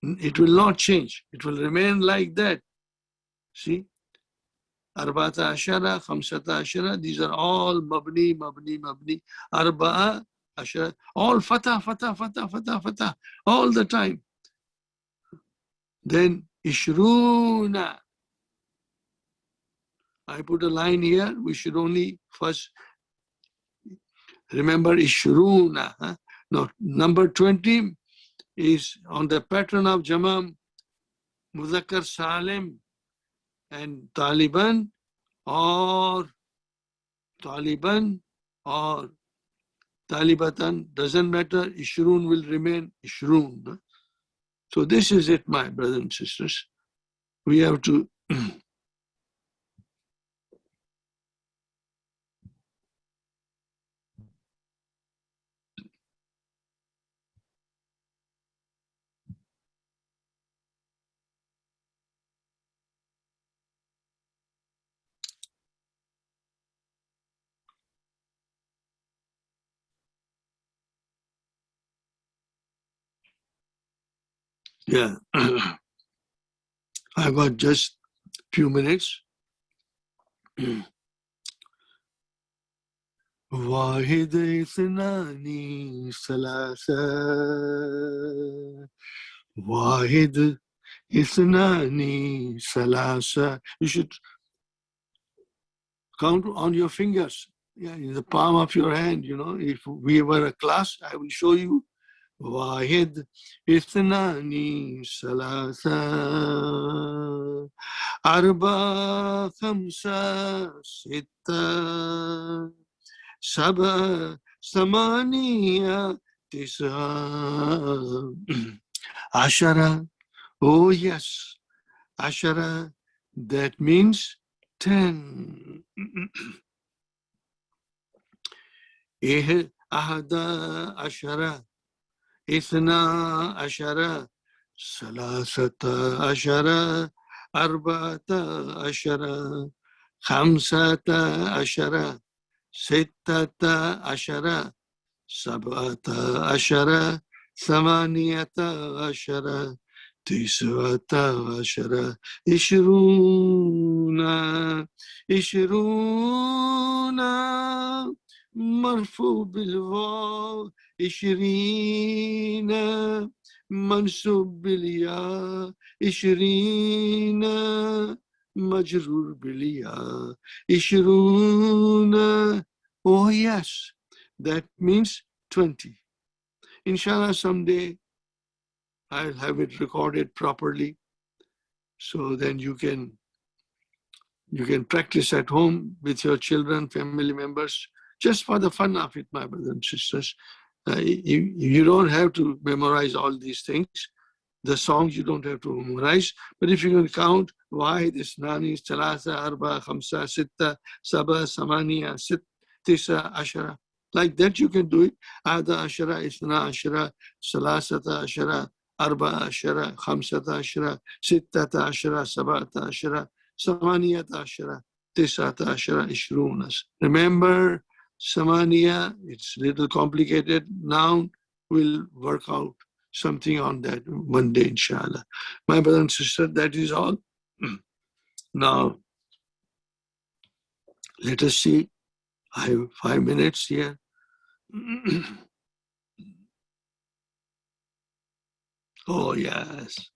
It will not change. It will remain like that. See? Arba'ata ashara, khamsata ashara, these are all mabni, mabni, mabni. Arba'a ashara, all fatah, fatah, fatah, fatah, fatah, all the time. Then ishruna. I put a line here. We should only first remember ishruna. Now, number 20 is on the pattern of Jamam, Muzakkar Salim and Taliban or Talibatan, doesn't matter. Ishrun will remain Ishrun. So this is it, my brothers and sisters. We have to yeah. I got just few minutes. واحد اثنان ثلاثة واحد اثنان ثلاثة. You should count on your fingers, in the palm of your hand. If we were a class, I will show you. واحد اثنان ثلاثة أربعة خمسة ستة سبعة ثمانية تسعة عشرة. Oh yes, عشرة, that means 10. إيه أحد عشرة اثنا عشرة ثلاثة عشرة أربعة عشرة خمسة عشرة ستة عشرة سبعة عشرة ثمانية عشرة تسعة عشرة عشرون مرفوع بالواو 20 منصوب بالياء 20 مجرور بالياء 20. Oh yes, that means 20. Inshallah, someday I'll have it recorded properly, so then you can practice at home with your children, family members, just for the fun of it, my brothers and sisters. You don't have to memorize all these things. The songs you don't have to memorize, but if you can count, واحد اثنان ثلاثة أربعة خمسة ستة سبعة ثمانية تسعة عشرة, like that you can do it. أحد عشرة اثنا عشرة ثلاثة عشرة أربعة عشرة خمسة عشرة ستة عشرة سبعة عشرة ثمانية عشرة تسعة عشرة 20. Remember, Samaniya, it's a little complicated. Noun, we'll work out something on that one day, inshallah. My brother and sister, that is all. Now, let us see. I have 5 minutes here. Oh, yes.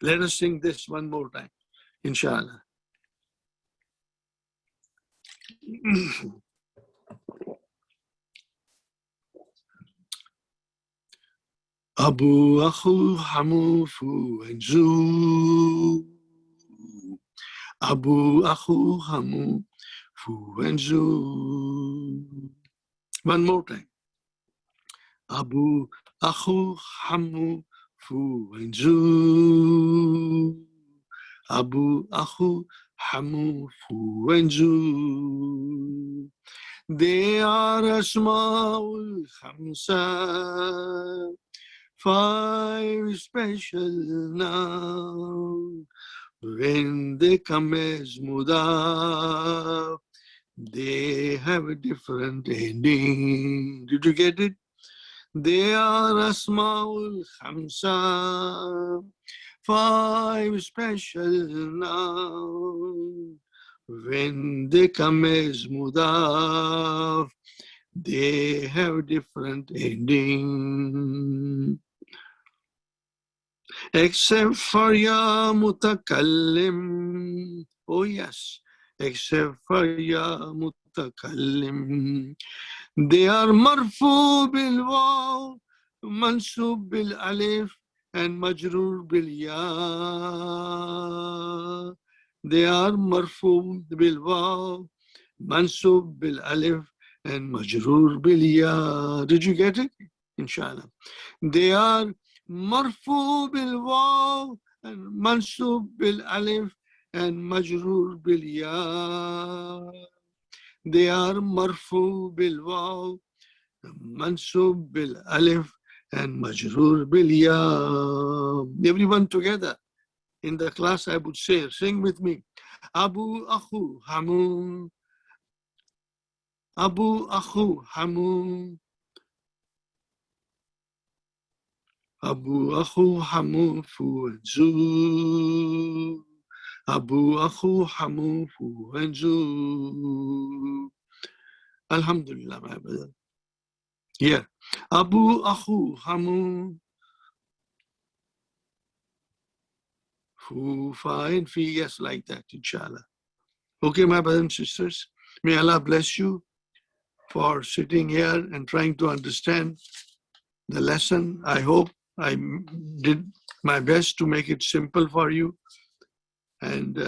Let us sing this one more time, inshallah. Abu, Akhu, Hamu, Fu, and Zu. Abu, Akhu, Hamu, Fu, and Zu. One more time. Abu, Akhu, Hamu, Fu, and Zu. Abu, Akhu, Hamu, Fu, and Zu. They are Asma'ul Khamsa, 5 special nouns. When they come as mudaf, they have a different ending. Did you get it? They are Asma'ul Khamsa, 5 special nouns. When they come as mudaf, they have different ending. Except for ya mutakallim. Oh yes, except for ya mutakallim. They are marfu bil waw, mansub bil alif, and majrur bil ya. They are marfu bil waw, mansub bil alif, and majrur bil ya. Did you get it? Inshallah. They are marfu bil waw, and mansub bil alif, and majrur bil ya. They are marfu bil waw, mansub bil alif, and majrur bil ya. Everyone together in the class, I would say, sing with me. Abu, Akhu, Hamu. Abu, Akhu, Hamu. Abu, Akhu, Hamu, Fu, and Zu. Abu, Akhu, Hamu, Fu, and Zu. Alhamdulillah, my brother. Here. Abu, Akhu, Hamu. Fu, Fa, and Fi. Yes, like that, inshallah. Okay, my brothers and sisters. May Allah bless you for sitting here and trying to understand the lesson. I hope I did my best to make it simple for you. And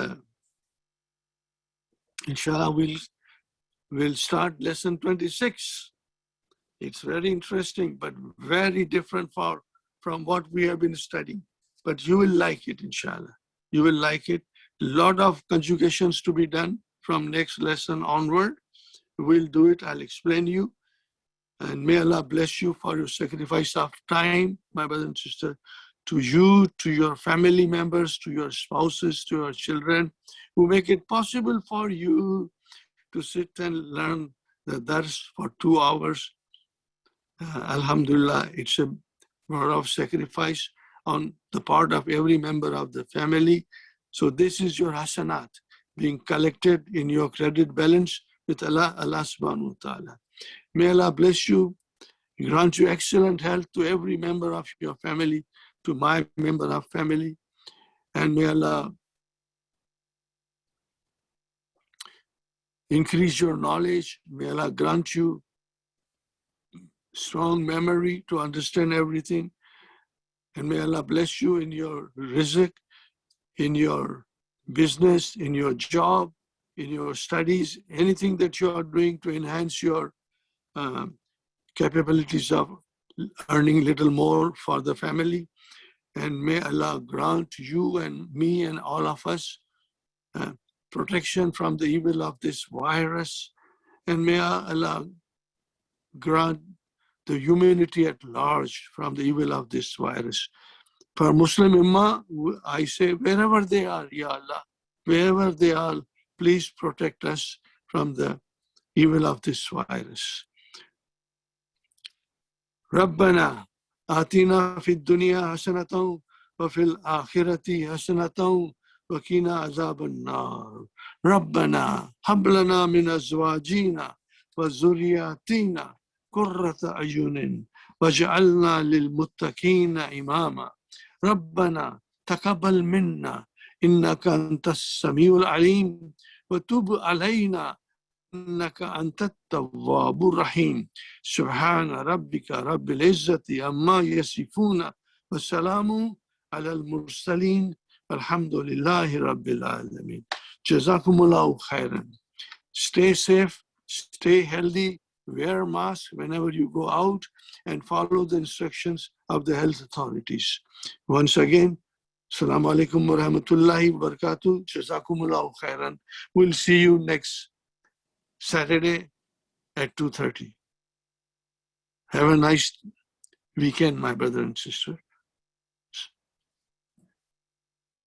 inshallah, we'll start lesson 26. It's very interesting, but very different from what we have been studying. But you will like it, inshallah. You will like it. A lot of conjugations to be done from next lesson onward. We'll do it. I'll explain you. And may Allah bless you for your sacrifice of time, my brother and sister, to you, to your family members, to your spouses, to your children, who make it possible for you to sit and learn the dars for 2 hours. Alhamdulillah, it's a word of sacrifice on the part of every member of the family. So this is your hasanat being collected in your credit balance with Allah subhanahu wa ta'ala. May Allah bless you, grant you excellent health to every member of your family, to my member of family, and may Allah increase your knowledge. May Allah grant you strong memory to understand everything, and may Allah bless you in your rizq, in your business, in your job, in your studies, anything that you are doing to enhance your capabilities of earning a little more for the family. And may Allah grant you and me and all of us protection from the evil of this virus. And may Allah grant the humanity at large from the evil of this virus. For Muslim Ummah, I say, wherever they are, Ya Allah, wherever they are, please protect us from the evil of this virus. ربنا آتنا في الدنيا حسنة وفي الآخرة حسنة وقنا عذاب النار. ربنا هب لنا من أزواجنا وذرياتنا قرة أعين واجعلنا للمتقين إماما. ربنا تقبل منا إنك أنت السميع العليم وتب علينا إنك أنت التواب الرحيم سبحان ربك رب العزة عما يصفون والسلام على المرسلين الحمد لله رب العالمين. جزاكم الله خيرا. Stay safe, stay healthy, wear a mask whenever you go out, and follow the instructions of the health authorities. Once again, Assalamu alaikum wa rahmatullahi wa barakatuh. Jazakumullahu khairan. We'll see you next Saturday at 2:30. Have a nice weekend, my brother and sister.